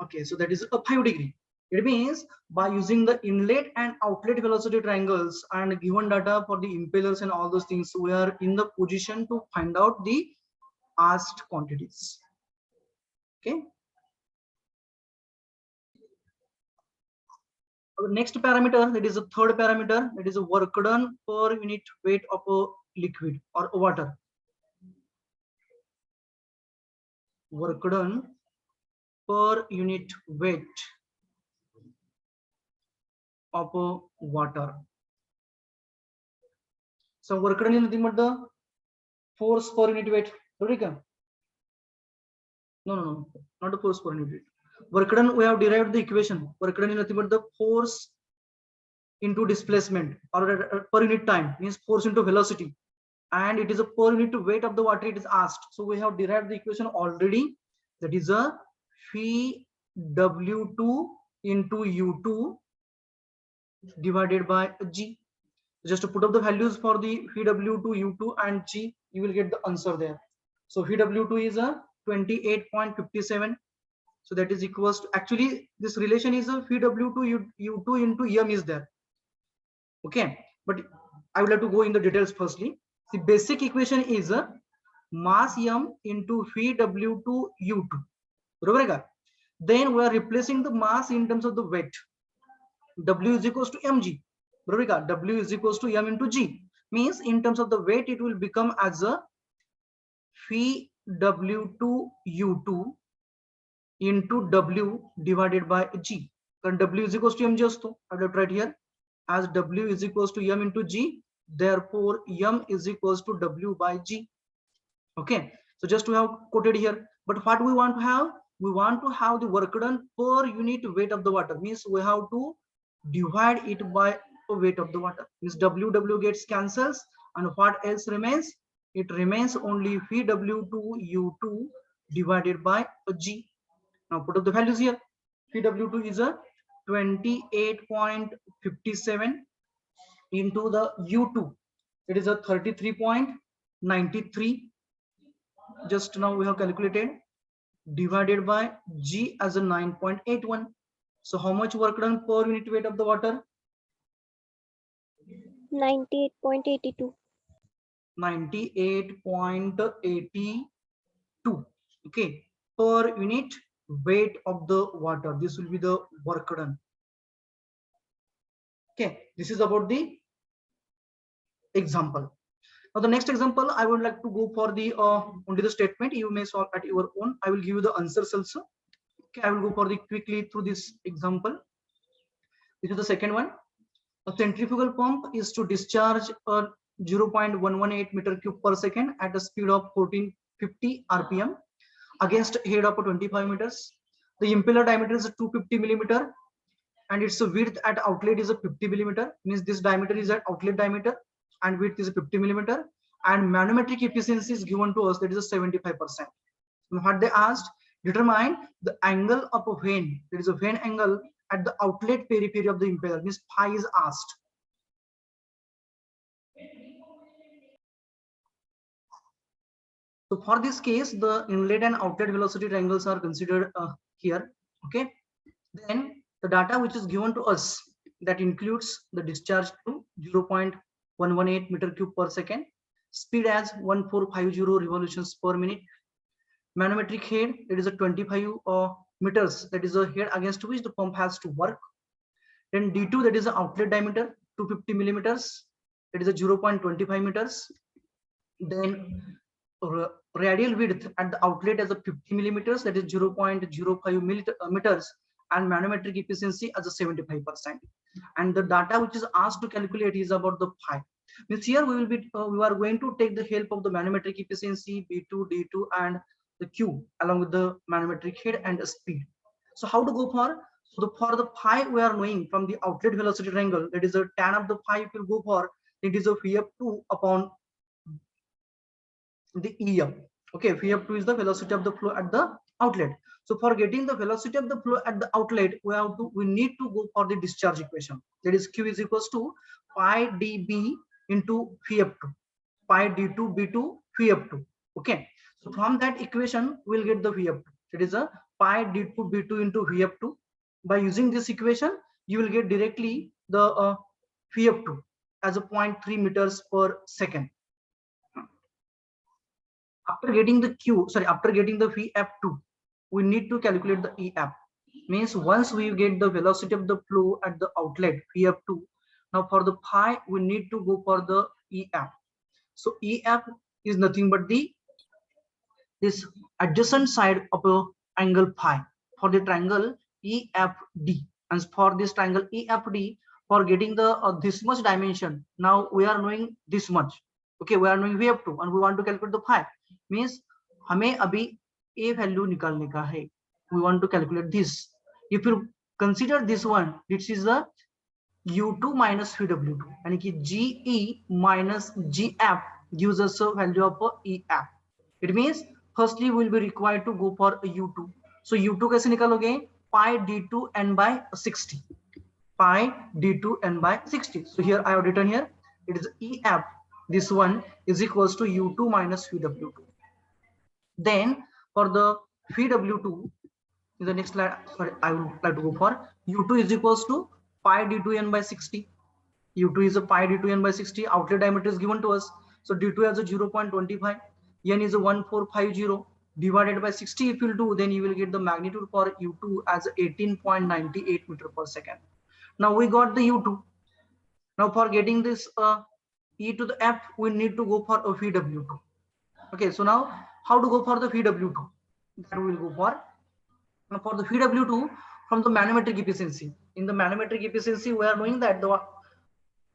Okay, so that is a 5 degree. It means by using the inlet and outlet velocity triangles and given data for the impellers and all those things, we are in the position to find out the asked quantities. Okay. The next parameter, that is a third parameter, that is a work done per unit weight of a liquid or water. Work done per unit weight of a water. So work done is nothing but the force per unit weight. No, not the force per unit weight. Work done, we have derived the equation. Work done is nothing but the force into displacement or per unit time, means force into velocity, and it is a per unit weight of the water it is asked. So we have derived the equation already, that is a phi w2 into u2 divided by g. Just to put up the values for the phi w2, u2 and g, you will get the answer there. So phi w2 is a 28.57. So that is equals to, actually this relation is a phi w2 u2 into m is there. Okay, but I would like to go in the details firstly. The basic equation is a mass m into phi w2 u2. Then we are replacing the mass in terms of the weight. W is equals to mg. W is equals to m into g. Means in terms of the weight, it will become as a phi w2 u2 into w divided by g. And w is equals to mg also. I will write here as w is equals to m into g. Therefore m is equals to w by g. Okay, so just to have quoted here, but what we want to have, we want to have the work done per unit weight of the water, means we have to divide it by the weight of the water, means w gets cancels, and what else remains? It remains only phi w2 u2 divided by g. Now put up the values here. Phi w2 is a 28.57 into the u2, it is a 33.93. Just now we have calculated, divided by g as a 9.81. So how much work done per unit weight of the water? 98.82. 98.82. Okay, per unit weight of the water, this will be the work done. Okay, this is about the example. Now the next example, I would like to go for the only the statement. You may solve at your own. I will give you the answers also. Okay, I will go for the quickly through this example. This is the second one. A centrifugal pump is to discharge a 0.118 meter cube per second at a speed of 1450 rpm against a head of 25 meters. The impeller diameter is 250 millimeter and its width at outlet is a 50 millimeter. Means this diameter is at outlet diameter and width is a 50 millimeter, and manometric efficiency is given to us, that is a 75%. What they asked, determine the angle of a vane, there is a vane angle at the outlet periphery of the impeller, means phi is asked. So for this case, the inlet and outlet velocity triangles are considered here. Okay, then The data which is given to us, that includes the discharge to 0.118 meter cube per second, speed as 1450 revolutions per minute, manometric head, that is a 25 meters, that is a head against which the pump has to work. Then D2, that is the outlet diameter, 250 millimeters, that is a 0.25 meters. Then radial width at the outlet as a 50 millimeters, that is 0.05 meters, and manometric efficiency as a 75%. And the data which is asked to calculate is about the pi. Means here we are going to take the help of the manometric efficiency, B2, D2, and the Q along with the manometric head and the speed. So how to go for? So for the pi, we are knowing from the outlet velocity triangle, that is a tan of the pi. If you go for, it is a Vf2 upon the Ef. Okay, Vf2 is the velocity of the flow at the outlet. So for getting the velocity of the flow at the outlet, we need to go for the discharge equation. That is Q is equals to pi dB into Vf2, pi d2 b2 Vf2. Okay, so from that equation we'll get the Vf2. That is a pi d2 b2 into Vf2. By using this equation, you will get directly the Vf2 as a 0.3 meters per second. After getting the Vf2, we need to calculate the Ef. Means once we get the velocity of the flow at the outlet Vf2, now for the pi we need to go for the Ef. So Ef is nothing but this adjacent side of a angle pi for the triangle EFD, and for this triangle EFD, for getting the this much dimension, now we are knowing this much. Okay, we are knowing Vf2 and we want to calculate the pi. Means हमें अभी a value निकालने का है. We want to calculate this. If you consider this one, this is the U2 minus Vw2, यानी कि Ge minus Gf gives us a value of Ef. It means firstly we will be required to go for a U2. So U2 कैसे निकालोगे? Pi d2 n by 60. Pi d2 n by 60. So here I have written here, it is Ef. This one is equals to U2 minus Vw2. Then for the Vw2, in the next slide, sorry, I would like to go for U2 is equals to pi d2 n by 60. U2 is a pi d2 n by 60. Outlet diameter is given to us. So d2 has a 0.25. N is a 1450 divided by 60. If you do, then you will get the magnitude for U2 as 18.98 meter per second. Now we got the U2. Now for getting this E to the F, we need to go for a Vw2. Okay, so now how to go for the Vw2? That we will go for. Now for the Vw2 from the manometric efficiency. In the manometric efficiency, we are knowing that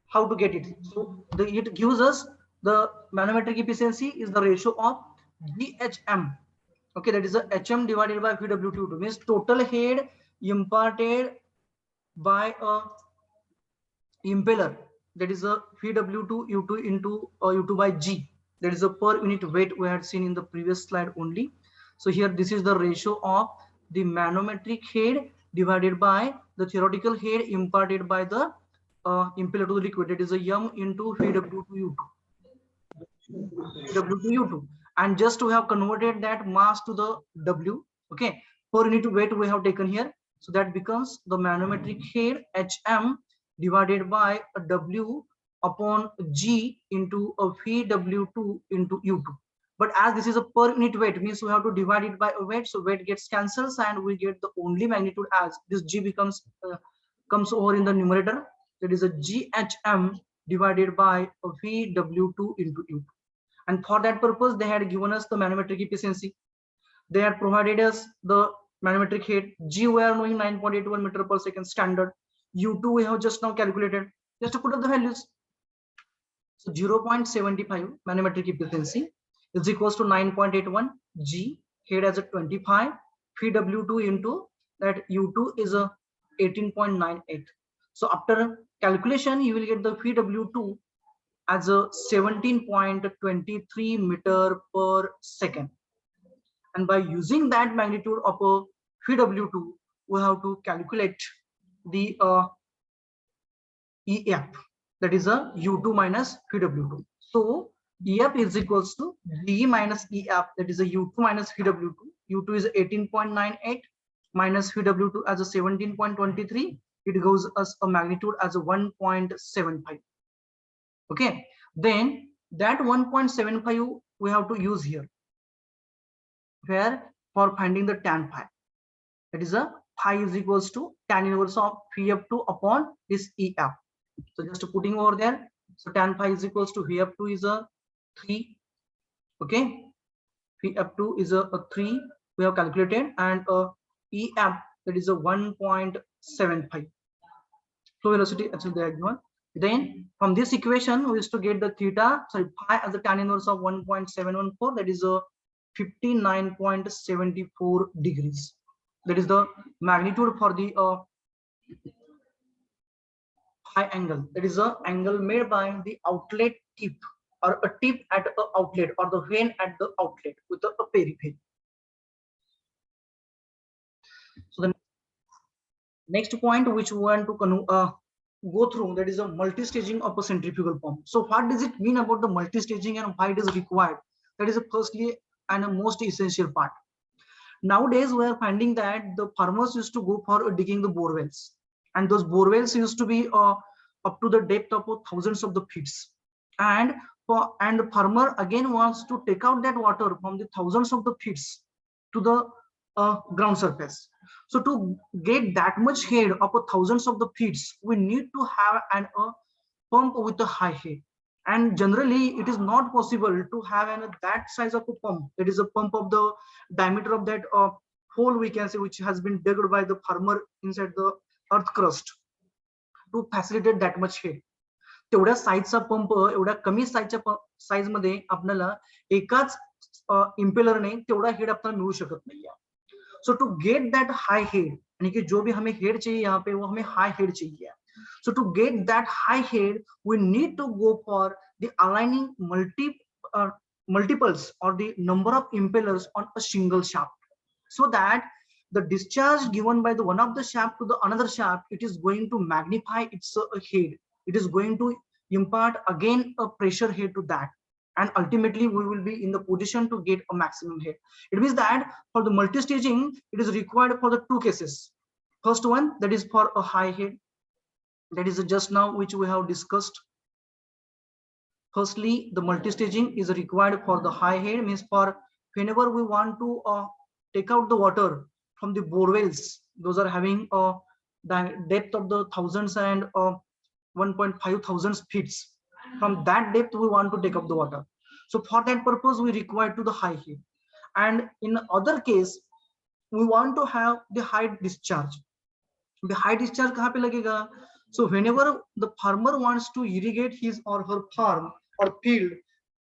how to get it. So it gives us the manometric efficiency is the ratio of GHM. Okay, that is the HM divided by Vw2, means total head imparted by a impeller, that is a Vw2 U2 into U2 by G, that is a per unit weight we had seen in the previous slide only. So here this is the ratio of the manometric head divided by the theoretical head imparted by the impeller to the liquid, that is a M into Vw2 U2. W2U2, and just to have converted that mass to the W, okay, per unit weight we have taken here, so that becomes the manometric head HM divided by a W upon G into a Vw2 into U2. But as this is a per unit weight, means we have to divide it by a weight, so weight gets cancels and we get the only magnitude as this G becomes comes over in the numerator, that is a GHM divided by a Vw2 into U2. And for that purpose, they had given us the manometric efficiency. They had provided us the manometric head. G we are knowing 9.81 meter per second standard. U2 we have just now calculated. Just to put up the values. So 0.75 manometric efficiency is equals to 9.81. G head as a 25. Vw2 into that U2 is a 18.98. So after calculation, you will get the Vw2 as a 17.23 meter per second. And by using that magnitude of a Vw2, we have to calculate the EF, that is a U2 minus Vw2. So EF is equals to G minus EF, that is a U2 minus Vw2. U2 is 18.98. minus VW2 as a 17.23, it goes as a magnitude as a 1.75. Okay, then that 1.75 we have to use here, where for finding the tan phi, that is a phi is equals to tan inverse of Vf2 upon this Ef. So just putting over there, so tan phi is equals to Vf2 is a 3. Okay, Vf2 is a 3 we have calculated, and Ef, that is a 1.75 flow velocity, actually the one. Then from this equation we used to get the phi as the tan inverse of 1.714, that is a 59.74 degrees. That is the magnitude for the phi angle. That is the angle made by the outlet tip, or a tip at the outlet, or the vein at the outlet with a periphery. So the next point which we want to go through, that is a multi-staging of a centrifugal pump. So what does it mean about the multi-staging and why it is required? That is a firstly and a most essential part. Nowadays we are finding that the farmers used to go for digging the bore wells, and those bore wells used to be up to the depth of thousands of the feet, and the farmer again wants to take out that water from the thousands of the feet to the ground surface. So to get that much head of thousands of the feet, we need to have a pump with a high head, and generally it is not possible to have that size of a pump. It is a pump of the diameter of that hole, we can say, which has been dug by the farmer inside the earth crust to facilitate that much head. तेवढ्या साईजचा pump एवढ्या कमी साईजच्या size मध्ये आपल्याला एकाच इम्पेलरने तेवढा head आपल्याला मिळू शकत नाहीये. So to get that high head, यानी कि जो भी हमें हेड चाहिए यहाँ पे वो हमें हाई हेड चाहिए. So to get that high head, we need to go for the aligning multiples or the number of impellers on a single shaft, so that the discharge given by the one of the shaft to the another shaft, it is going to magnify its head. It is going to impart again a pressure head to that, and ultimately we will be in the position to get a maximum head. It means that for the multi-staging, it is required for the two cases. First one, that is for a high head, that is just now which we have discussed. Firstly, the multi-staging is required for the high head, means for whenever we want to take out the water from the bore wells, those are having a depth of the thousands and 1.5 thousand feet. From that depth we want to take up the water. So for that purpose we require to the high head. And in other case we want to have the high discharge. The high discharge kahan pe lagega? So whenever the farmer wants to irrigate his or her farm or field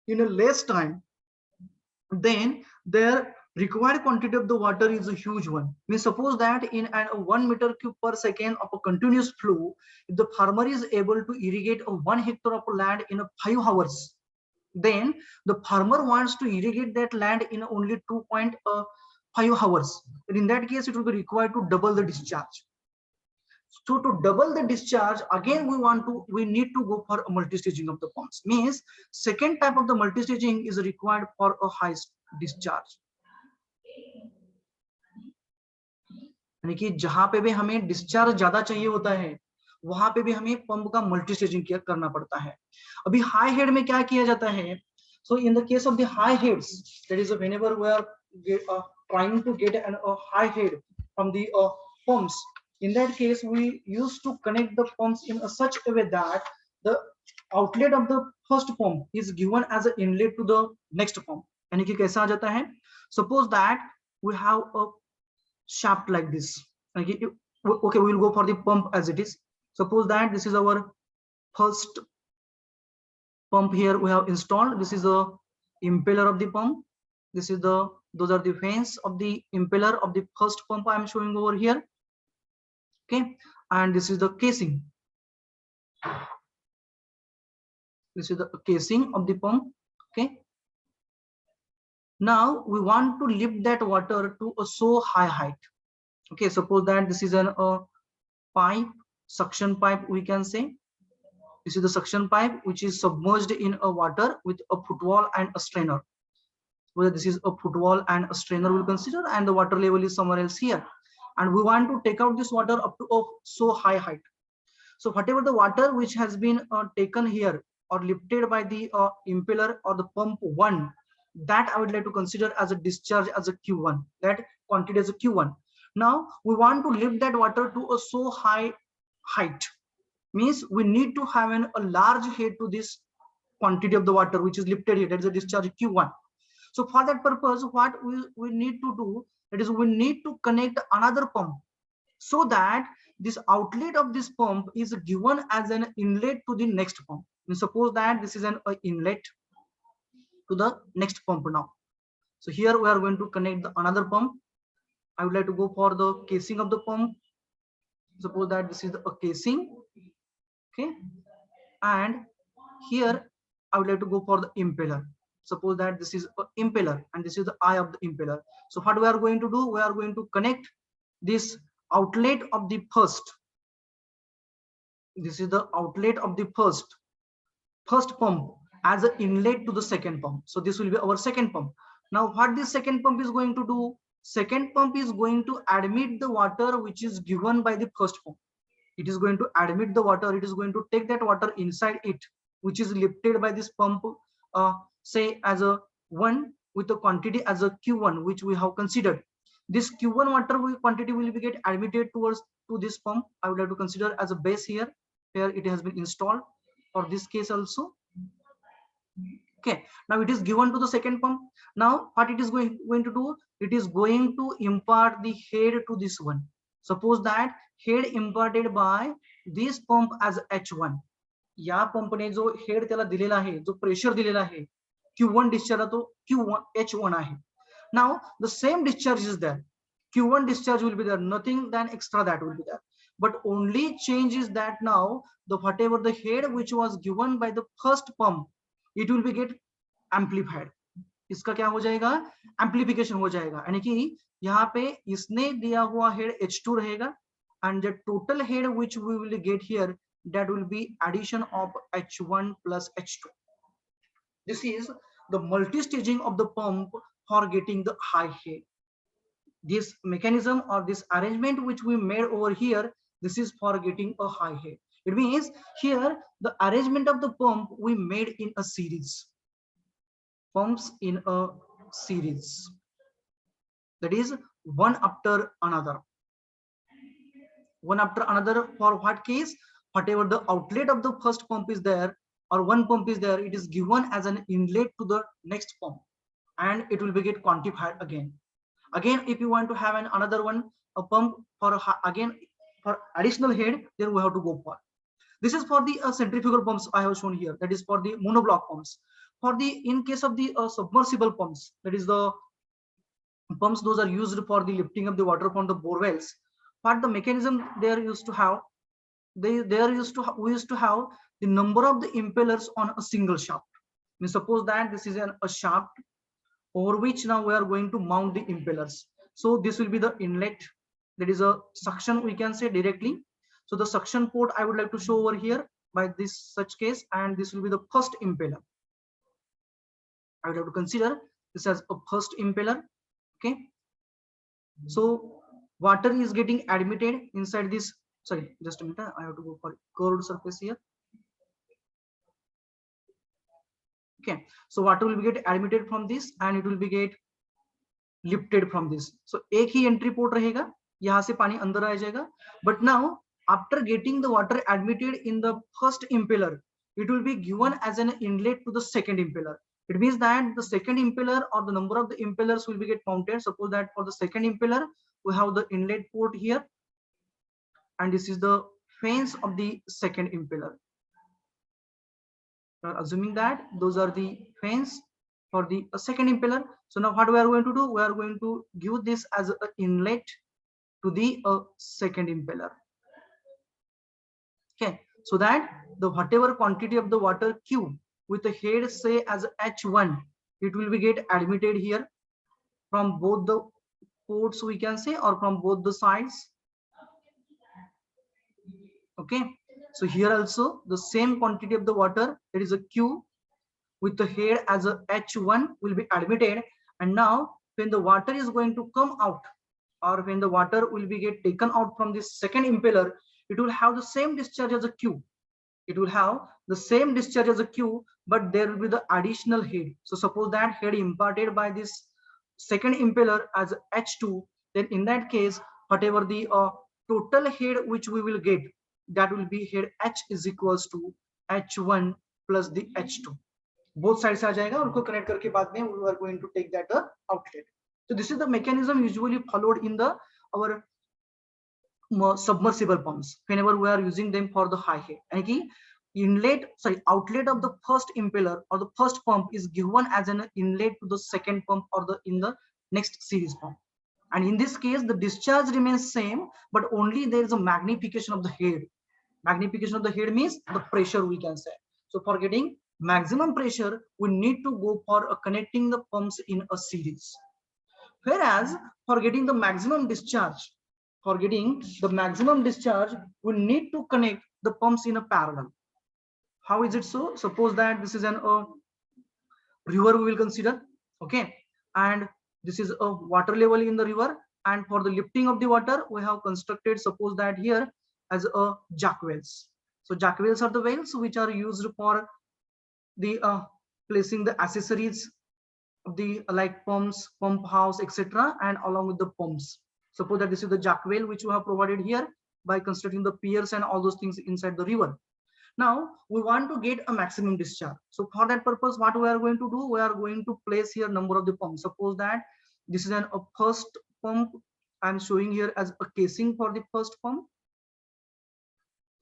in a less time, then their required quantity of the water is a huge one. We suppose that in a 1 meter cube per second of a continuous flow, if the farmer is able to irrigate a 1 hectare of land in 5 hours, then the farmer wants to irrigate that land in only 2.5 hours. And in that case, it will be required to double the discharge. So to double the discharge, again we need to go for a multi-staging of the pumps. Means second type of the multi-staging is required for a high discharge. यानी कि जहां पे भी हमें discharge ज्यादा चाहिए होता है वहां पे भी हमें पंप का मल्टी स्टेजिंग करना पड़ता है. अभी हाई हेड में क्या किया जाता है? So in the case of the high heads, that is whenever we are trying to get a high head from the pumps, in that case we used to connect the pumps in such a way that the outlet of the first pump is given as an inlet to the next pump. यानी कि कैसा आ जाता है? Suppose that we have a shaft like this. Okay, we will go for the pump as it is. Suppose that this is our first pump. Here we have installed, this is the impeller of the pump, this is those are the vanes of the impeller of the first pump I am showing over here. Okay, and this is the casing, this is the casing of the pump. Okay, now we want to lift that water to a so high height. Okay, suppose that this is an pipe, suction pipe we can say. This is the suction pipe which is submerged in a water with a footwall and a strainer. Whether this is a footwall and a strainer we'll consider, and the water level is somewhere else here. and we want to take out this water up to a so high height. So whatever the water which has been taken here or lifted by the impeller or the pump 1, that I would like to consider as a discharge as a Q1, that quantity as a Q1. Now we want to lift that water to a so high height, means we need to have a large head to this quantity of the water which is lifted here, that is a discharge Q1. So for that purpose, what we need to do, that is we need to connect another pump, so that this outlet of this pump is given as an inlet to the next pump. And suppose that this is an inlet to the next pump now. So here we are going to connect the another pump. I would like to go for the casing of the pump. Suppose that this is a casing, okay, and here I would like to go for the impeller. Suppose that this is an impeller and this is the eye of the impeller. So what we are going to do, we are going to connect this outlet of the first. This is the outlet of the first pump as an inlet to the second pump. So this will be our second pump. Now what this second pump is going to do, second pump is going to admit the water which is given by the first pump. It is going to admit the water, it is going to take that water inside it, which is lifted by this pump, say as a 1 with the quantity as a Q1 which we have considered. This Q1 water quantity will be get admitted towards to this pump. I would like to consider as a base here. Here it has been installed for this case also. Okay, now it is given to the second pump. Now what it is going to do, it is going to impart the head to this one. Suppose that head imparted by this pump as H1. या पंपने जो head त्याला दिलेला आहे, जो pressure दिलेला आहे Q1 discharge तो Q1 H1 आहे. Now the same discharge is there. Q1 discharge will be there, nothing than extra that will be there. But only change is that now the whatever the head which was given by the first pump, it will be get amplified. इसका क्या हो जाएगा, amplification हो जाएगा, यानी कि यहाँ पे इसने दिया हुआ head H2 रहेगा, and the total head which we will get here, that will be addition of H1 plus H2. This is the multi-staging of the pump for getting the high head. This mechanism or this arrangement which we made over here, this is for getting a high head. It means here the arrangement of the pump we made in a series, pumps in a series, that is one after another. One after another, for what case, whatever the outlet of the first pump is there or one pump is there, it is given as an inlet to the next pump, and it will be get quantified again. Again, if you want to have another one, a pump for again for additional head, then we have to go for. This is for the centrifugal pumps I have shown here, that is for the monoblock pumps. For the in case of the submersible pumps, that is the pumps those are used for the lifting of the water from the bore wells. What the mechanism they are used to have, we used to have the number of the impellers on a single shaft. I mean, suppose that this is a shaft over which now we are going to mount the impellers. So this will be the inlet, that is a suction we can say directly. So the suction port I would like to show over here by this such case, and this will be the first impeller. I would have to consider this as a first impeller. Okay, so water is getting admitted inside this, sorry, just a minute, I have to go for curved surface here. Okay, so water will be get admitted from this and it will be get lifted from this. So एक ही entry port रहेगा, यहाँ से पानी अंदर आ जाएगा. But now after getting the water admitted in the first impeller, it will be given as an inlet to the second impeller. It means that the second impeller or the number of the impellers will be get counted. Suppose that for the second impeller we have the inlet port here, and this is the fans of the second impeller. Assuming that those are the fans for the second impeller. So now what we are going to do, we are going to give this as an inlet to the second impeller. Okay, so that the whatever quantity of the water Q with the head say as H1, it will be get admitted here from both the ports we can say, or from both the sides. Okay, so here also the same quantity of the water, that is a Q with the head as a H1 will be admitted, and now when the water is going to come out, or when the water will be get taken out from this second impeller, it will have the same discharge as a Q. It will have the same discharge as a Q, but there will be the additional head. So suppose that head imparted by this second impeller as H2, then in that case, whatever the total head which we will get, that will be head H is equals to H1 plus the H2. Both sides आ जाएगा, उनको connect करके बाद में we are going to take that outlet. So this is the mechanism usually followed in the our submersible pumps whenever we are using them for the high head. And outlet of the first impeller or the first pump is given as an inlet to the second pump or in the next series pump. And in this case, the discharge remains same, but only there is a magnification of the head. Magnification of the head means the pressure, we can say. So for getting maximum pressure, we need to go for connecting the pumps in a series. Whereas for getting the maximum discharge, we need to connect the pumps in a parallel. How is it so? Suppose that this is an river we will consider, okay, and this is a water level in the river, and for the lifting of the water we have constructed, suppose that here, as a jack wells. So jack wells are the wells which are used for the placing the accessories of the like pumps, pump house, etc., and along with the pumps. Suppose that this is the jack well which we have provided here by constructing the piers and all those things inside the river. Now we want to get a maximum discharge. So for that purpose, what we are going to do, we are going to place here number of the pumps. Suppose that this is a first pump. I'm showing here as a casing for the first pump.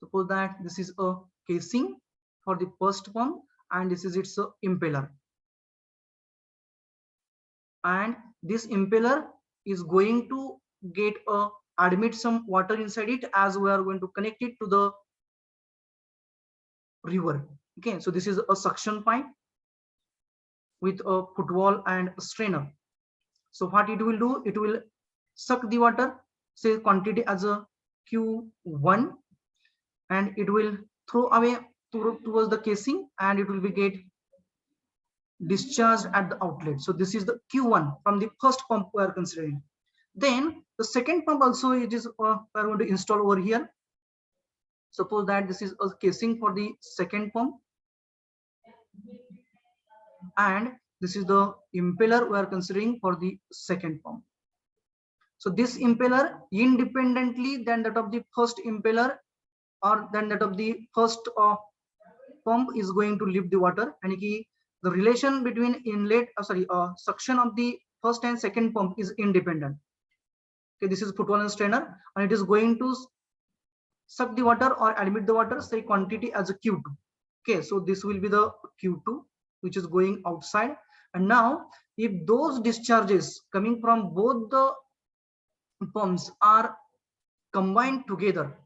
Suppose that this is a casing for the first pump, and this is its impeller. And this impeller is going to get admit some water inside it, as we are going to connect it to the river. Okay, so this is a suction pipe with a footwall and a strainer. So what it will do, it will suck the water, say quantity as a Q1, and it will throw away towards the casing, and it will be get discharged at the outlet. So this is the Q1 from the first pump we are considering. Then the second pump also, it is we are going to install over here. Suppose that this is a casing for the second pump, and this is the impeller we are considering for the second pump. So this impeller, independently than that of the first impeller or than that of the first pump, is going to lift the water. And the relation between suction of the first and second pump is independent. Okay, this is footwall and strainer, and it is going to suck the water or admit the water, say quantity as a Q2. Okay, so this will be the Q2 which is going outside. And now if those discharges coming from both the pumps are combined together,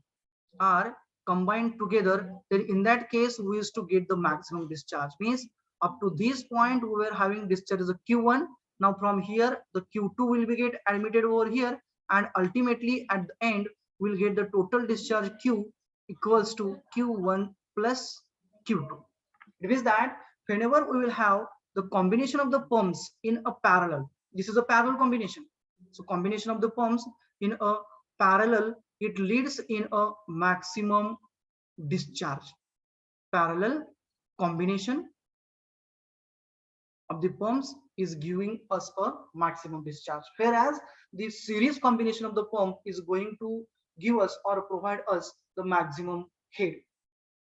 then in that case we used to get the maximum discharge. Means up to this point we were having discharge as a Q1. Now from here the Q2 will be get admitted over here, and ultimately at the end we'll get the total discharge Q equals to Q1 plus Q2. It is that whenever we will have the combination of the pumps in a parallel, this is a parallel combination. So combination of the pumps in a parallel, it leads in a maximum discharge. Parallel combination of the pumps is giving us a maximum discharge, whereas the series combination of the pump is going to give us or provide us the maximum head.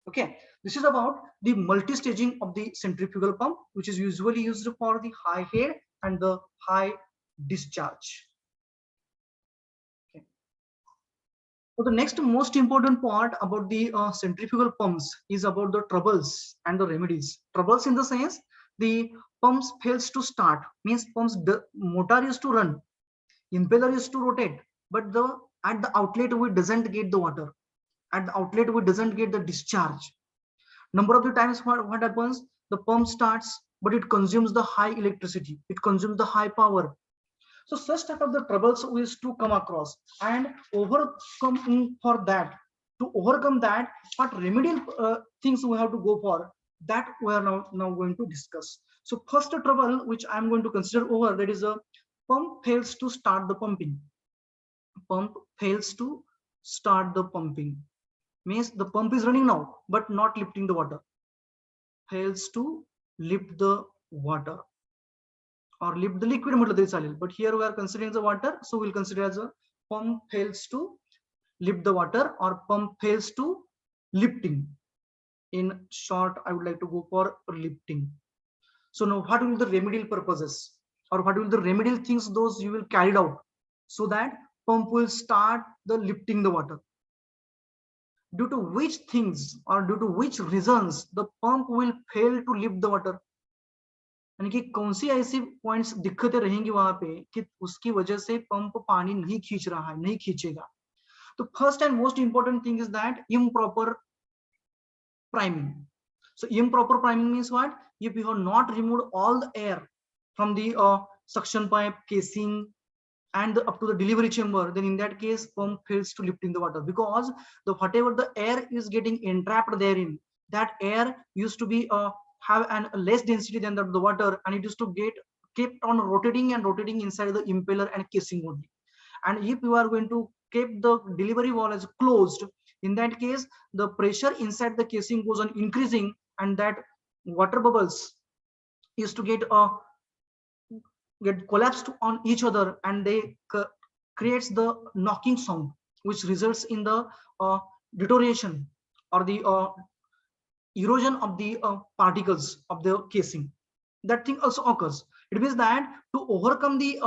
Okay, this is about the multi-staging of the centrifugal pump, which is usually used for the high head and the high discharge. Okay. So the next most important part about the centrifugal pumps is about the troubles and the remedies. Troubles in the sense the pumps fails to start, means the motor is to run, impeller is to rotate, but at the outlet we doesn't get the water. At the outlet we doesn't get the discharge. Number of the times what happens, the pump starts but it consumes the high electricity, it consumes the high power. So such type of the troubles we used to come across, and overcome for that. To overcome that, what remedial things we have to go for, that we are now going to discuss. So first trouble which I'm going to consider over, that is a pump fails to start the pumping. pump fails to start the pumping, means the pump is running now but not lifting the water, fails to lift the water or lift the liquid म्हटलं तरी चालेल, but here we are considering the water, so we'll consider as a pump fails to lift the water or pump fails to lifting. In short, I would like to go for lifting. So now what will the remedial purposes or what will the remedial things those you will carry out so that pump will start the lifting the water? Due to which things or due to which reasons the pump will fail to lift the water? यानी कि कौन सी ऐसी points दिक्कतें रहेंगी वहां पे कि उसकी वजह से पंप पानी नहीं खींच रहा है, नहीं खींचेगा? तो first and most important thing is that improper priming. So improper priming means what? If you have not removed all the air from the suction pipe casing and up to the delivery chamber, then in that case pump fails to lift in the water, because the whatever the air is getting entrapped therein, that air used to be have an less density than the water, and it used to get kept on rotating and rotating inside the impeller and casing only. And if you are going to keep the delivery valve as closed, in that case the pressure inside the casing goes on increasing, and that water bubbles is to get collapsed on each other, and they creates the knocking sound, which results in the deterioration or the erosion of the particles of the casing. That thing also occurs. It means that to overcome the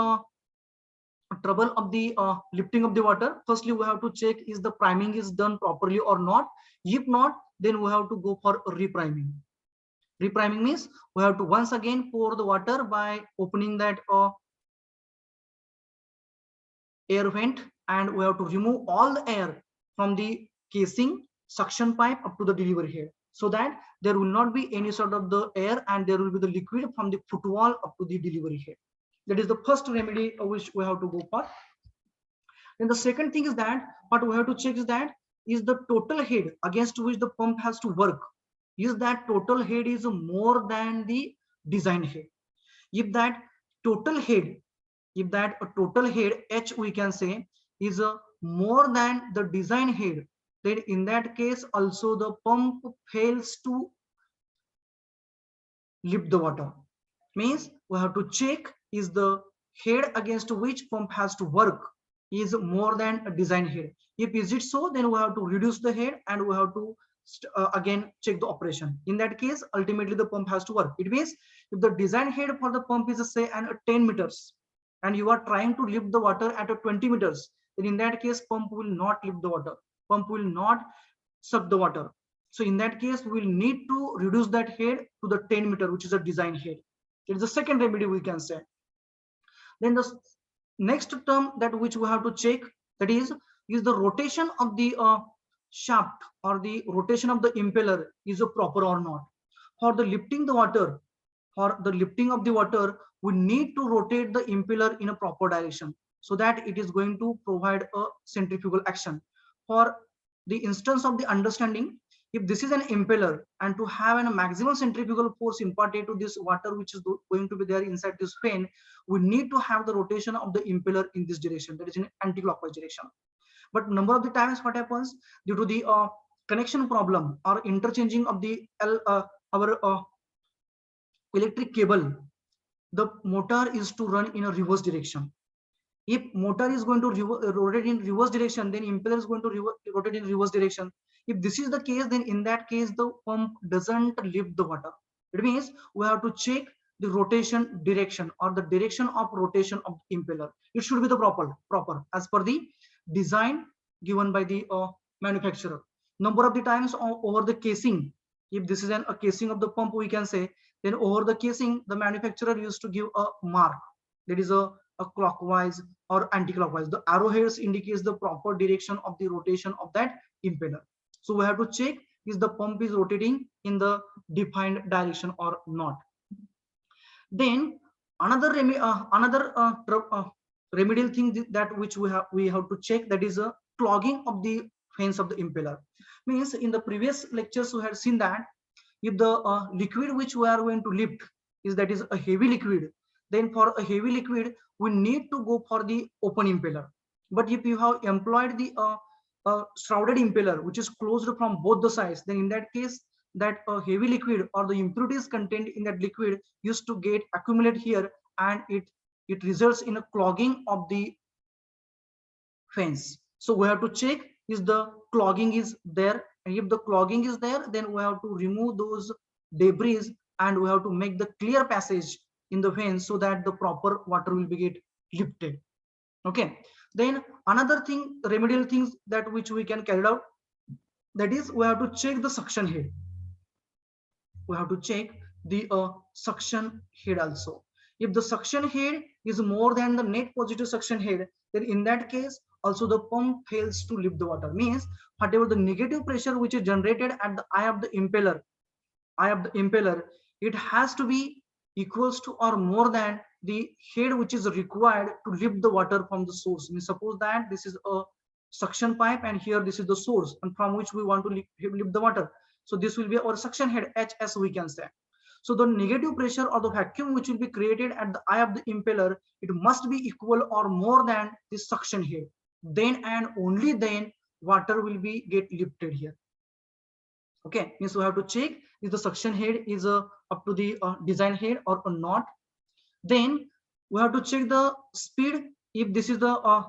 trouble of the lifting of the water, firstly we have to check is the priming is done properly or not. If not, then we have to go for repriming. Repriming means we have to once again pour the water by opening that air vent, and we have to remove all the air from the casing, suction pipe up to the delivery head, so that there will not be any sort of the air and there will be the liquid from the footwall up to the delivery head. That is the first remedy which we have to go for. Then the second thing is that what we have to check is that is the total head against which the pump has to work, is that total head is more than the design head. If that total head, if that a total head H we can say is more than the design head, then in that case also the pump fails to lift the water. Means we have to check is the head against which pump has to work is more than a design head. If is it so, then we have to reduce the head and we have to again check the operation. In that case ultimately the pump has to work. It means if the design head for the pump is say and 10 meters and you are trying to lift the water at a 20 meters, then in that case pump will not lift the water, pump will not suck the water. So in that case we will need to reduce that head to the 10 meter, which is a design head. It is the second remedy we can say. Then the next term that which we have to check, that is the rotation of the shaft or the rotation of the impeller is proper or not. For the lifting the water, for the lifting of the water, we need to rotate the impeller in a proper direction so that it is going to provide a centrifugal action. For the instance of the understanding, if this is an impeller and to have a maximum centrifugal force imparted to this water which is going to be there inside this fan, we need to have the rotation of the impeller in this direction, that is in anti-clockwise direction. But number of the times what happens due to the connection problem or interchanging of the our electric cable, the motor is to run in a reverse direction. If motor is going to rotate in reverse direction, then impeller is going to rotate in reverse direction. If this is the case, then in that case the pump doesn't lift the water. It means we have to check the rotation direction or the direction of rotation of the impeller. It should be the proper as per the design given by the manufacturer. Number of the times over the casing, if this is a casing of the pump we can say, then over the casing the manufacturer used to give a mark, that is a clockwise or anti-clockwise. The arrowheads indicates the proper direction of the rotation of that impeller. So we have to check is the pump is rotating in the defined direction or not. Then another remedial thing that which we have to check, that is a clogging of the fans of the impeller. Means in the previous lectures we had seen that if the liquid which we are going to lift is that is a heavy liquid, then for a heavy liquid we need to go for the open impeller. But if you have employed the shrouded impeller which is closed from both the sides, then in that case that heavy liquid or the impurities contained in that liquid used to get accumulate here, and it results in a clogging of the fence. So we have to check is the clogging is there, and if the clogging is there, then we have to remove those debris and we have to make the clear passage in the fence so that the proper water will be get lifted. Okay, then another thing, remedial things that which we can carry out, that is we have to check the suction head. We have to check the suction head also. If the suction head is more than the net positive suction head, then in that case also the pump fails to lift the water. Means whatever the negative pressure which is generated at the eye of the impeller, it has to be equals to or more than the head which is required to lift the water from the source. Means suppose that this is a suction pipe and here this is the source and from which we want to lift the water. So this will be our suction head HS we can say. So the negative pressure or the vacuum which will be created at the eye of the impeller, it must be equal or more than the suction head. Then and only then water will be get lifted here. Okay, means we have to check if the suction head is up to the design head or not. Then we have to check the speed. If this is the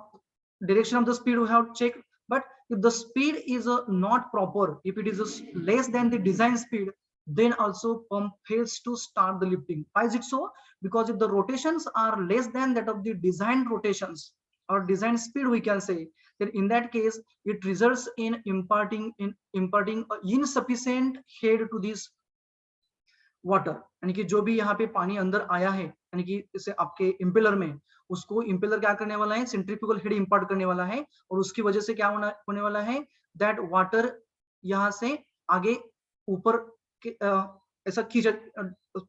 direction of the speed, we have to check. But if the speed is not proper, if it is less than the design speed, then also pump fails to start the lifting. Why is it so? Because if the rotations are less than that of the design rotations or design speed, we can say, then in that case it results in imparting insufficient head to this water, यानी कि जो भी यहाँ पे पानी अंदर आया है यानी कि इसे आपके इम्पेलर में, उसको इम्पेलर क्या करने वाला है, सेंट्रीफ्यूगल हेड इंपार्ट करने वाला है और उसकी वजह से क्या होने वाला है, दैट वाटर यहाँ से आगे ऊपर ऐसा खींचा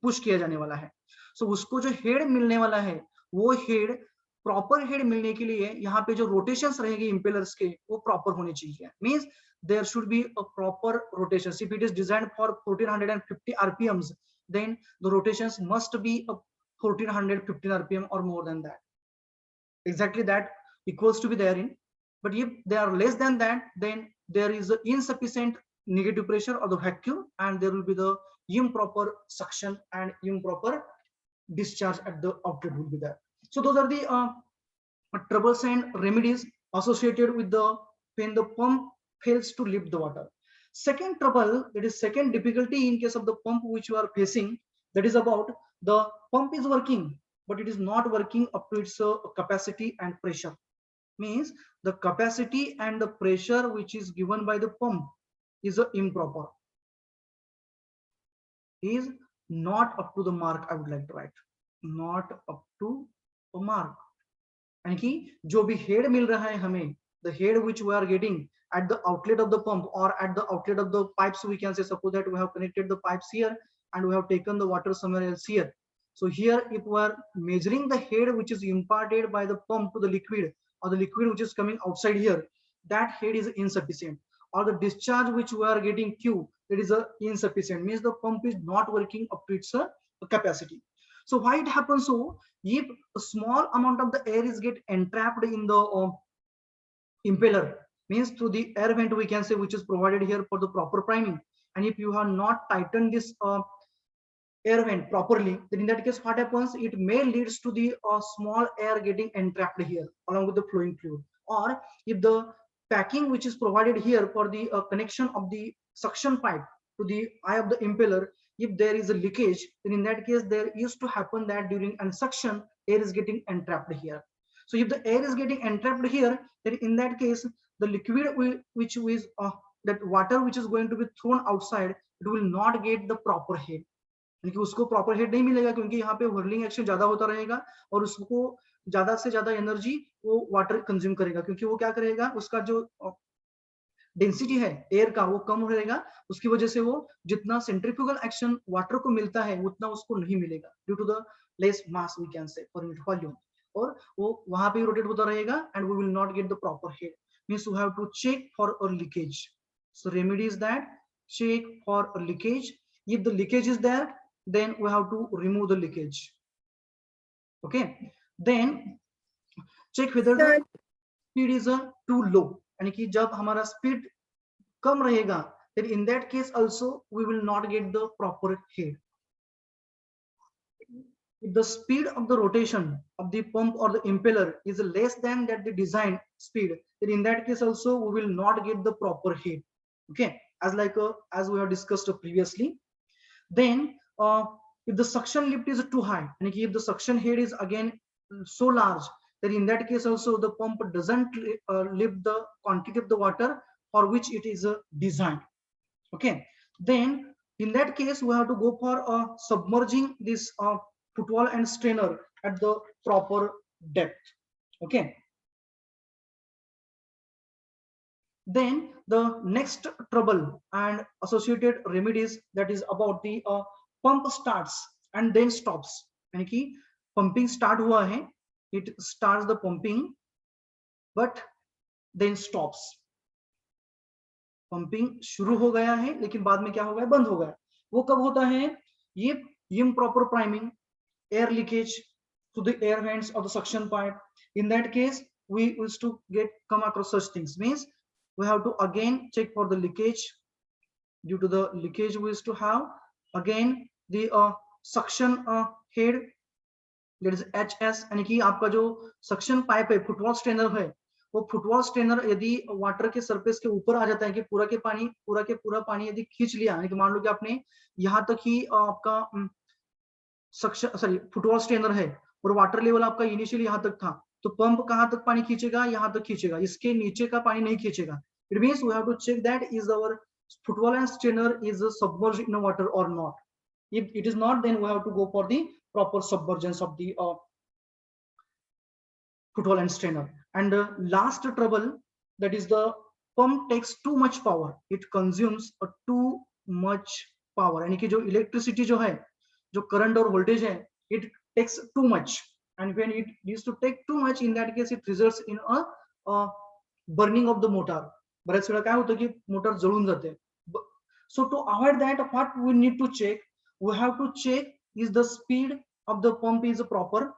पुश किया जाने वाला है. सो उसको जो हेड मिलने वाला है वो हेड प्रॉपर हेड मिलने के लिए यहाँ पे जो रोटेशंस रहेंगे इम्पेलर्स के वो प्रॉपर होने चाहिए. Means there should be a proper rotation. If it is designed for 1450 rpms, then the rotations must be a 1450 rpm or more than that. Exactly that equals to be therein. But if they are less than that, then there is insufficient negative pressure or the vacuum, and there will be the improper suction and improper discharge at the outlet will be there. So those are the troubles and remedies associated with the when the pump fails to lift the water. Second trouble, that is second difficulty in case of the pump which you are facing, that is about the pump is working but it is not working up to its capacity and pressure. Means the capacity and the pressure which is given by the pump is improper, is not up to the mark. I would like to write not up to a mark. यानी कि जो भी head मिल रहा है हमें, the head which we are getting at the outlet of the pump or at the outlet of the pipes, we can say, suppose that we have connected the pipes here and we have taken the water somewhere else here. So here if we are measuring the head which is imparted by the pump to the liquid or the liquid which is coming outside here, that head is insufficient, or the discharge which we are getting Q, that is insufficient, means the pump is not working up to its capacity. So why it happens? So if a small amount of the air is get entrapped in the impeller, means through the air vent we can say, which is provided here for the proper priming, and if you have not tightened this air vent properly, then in that case what happens, it may leads to the small air getting entrapped here along with the flowing fluid. Or if the packing which is provided here for the connection of the suction pipe to the eye of the impeller, if there is a leakage, then in that case there used to happen that during suction air is getting entrapped here. So if the air is getting entrapped here, then in that case the liquid which is that water which is going to be thrown outside, it will not get the proper head, क्योंकि उसको proper head नहीं मिलेगा, क्योंकि यहाँ पे whirling action ज्यादा होता रहेगा और उसको ज्यादा से ज्यादा एनर्जी वो वाटर कंज्यूम करेगा, क्योंकि वो क्या करेगा, उसका जो डेंसिटी है एयर का वो कम रहेगा, उसकी वजह से वो जितना सेंट्रीफ्यूगल एक्शन वाटर को मिलता है उतना उसको नहीं मिलेगा due to the less mass we can say per unit volume, और वो वहां पे रोटेट होता रहेगा and we will not get the proper head. Means we have to check for a leakage. So remedy is that check for a leakage. If the leakage is there, then we have to remove the leakage. Okay, then check whether the speed is too low, यानी कि जब हमारा speed कम रहेगा, then in that case also we will not get the proper head. If the speed of the rotation of the pump or the impeller is less than that the design speed, then in that case also we will not get the proper head. Okay, as we have discussed previously. Then if the suction lift is too high, and if the suction head is again so large, then in that case also the pump doesn't lift the quantity of the water for which it is designed. Okay, then in that case we have to go for submerging this footwall and strainer at the proper depth. Okay, then the next trouble and associated remedies, that is about the pump starts and then stops, यानी कि pumping start हुआ है, it starts the pumping but then stops. Pumping शुरू हो गया है लेकिन बाद में क्या हो गया, बंद हो गया. वो कब होता है? ये improper priming, air leakage to the air vents of the suction pipe. In that case we used to come across such things, means we have to again check for the leakage. Due to the leakage we used to have again the suction head, that is HS, यानी कि आपका जो suction pipe है, football strainer है, वो football strainer यदि water के surface के ऊपर आ जाता है कि पूरा के पूरा पानी यदि खींच लिया, यानी कि मान लो कि आपने यहाँ तक ही आपका फुटवॉल स्ट्रेनर है और वाटर लेवल आपका इनिशियली यहाँ तक था, तो पंप कहाँ तक पानी खींचेगा? यहाँ तक खींचेगा, इसके नीचे का पानी नहीं खींचेगा. It means we have to check that is our footwall and strainer is submerged in water or not. If it is not, then we have to go for the proper submergence of the footwall and strainer. And last trouble, that is the pump takes too much power, it consumes too much power, यानी कि जो electricity जो है, जो current और voltage है, it takes too much, and when it used to take too much, in that case it results in a burning of the motor. बऱ्याच वेळा काय होतं की मोटर जळून जाते. So to avoid that, what we need to check, we have to check is the speed of the pump is proper,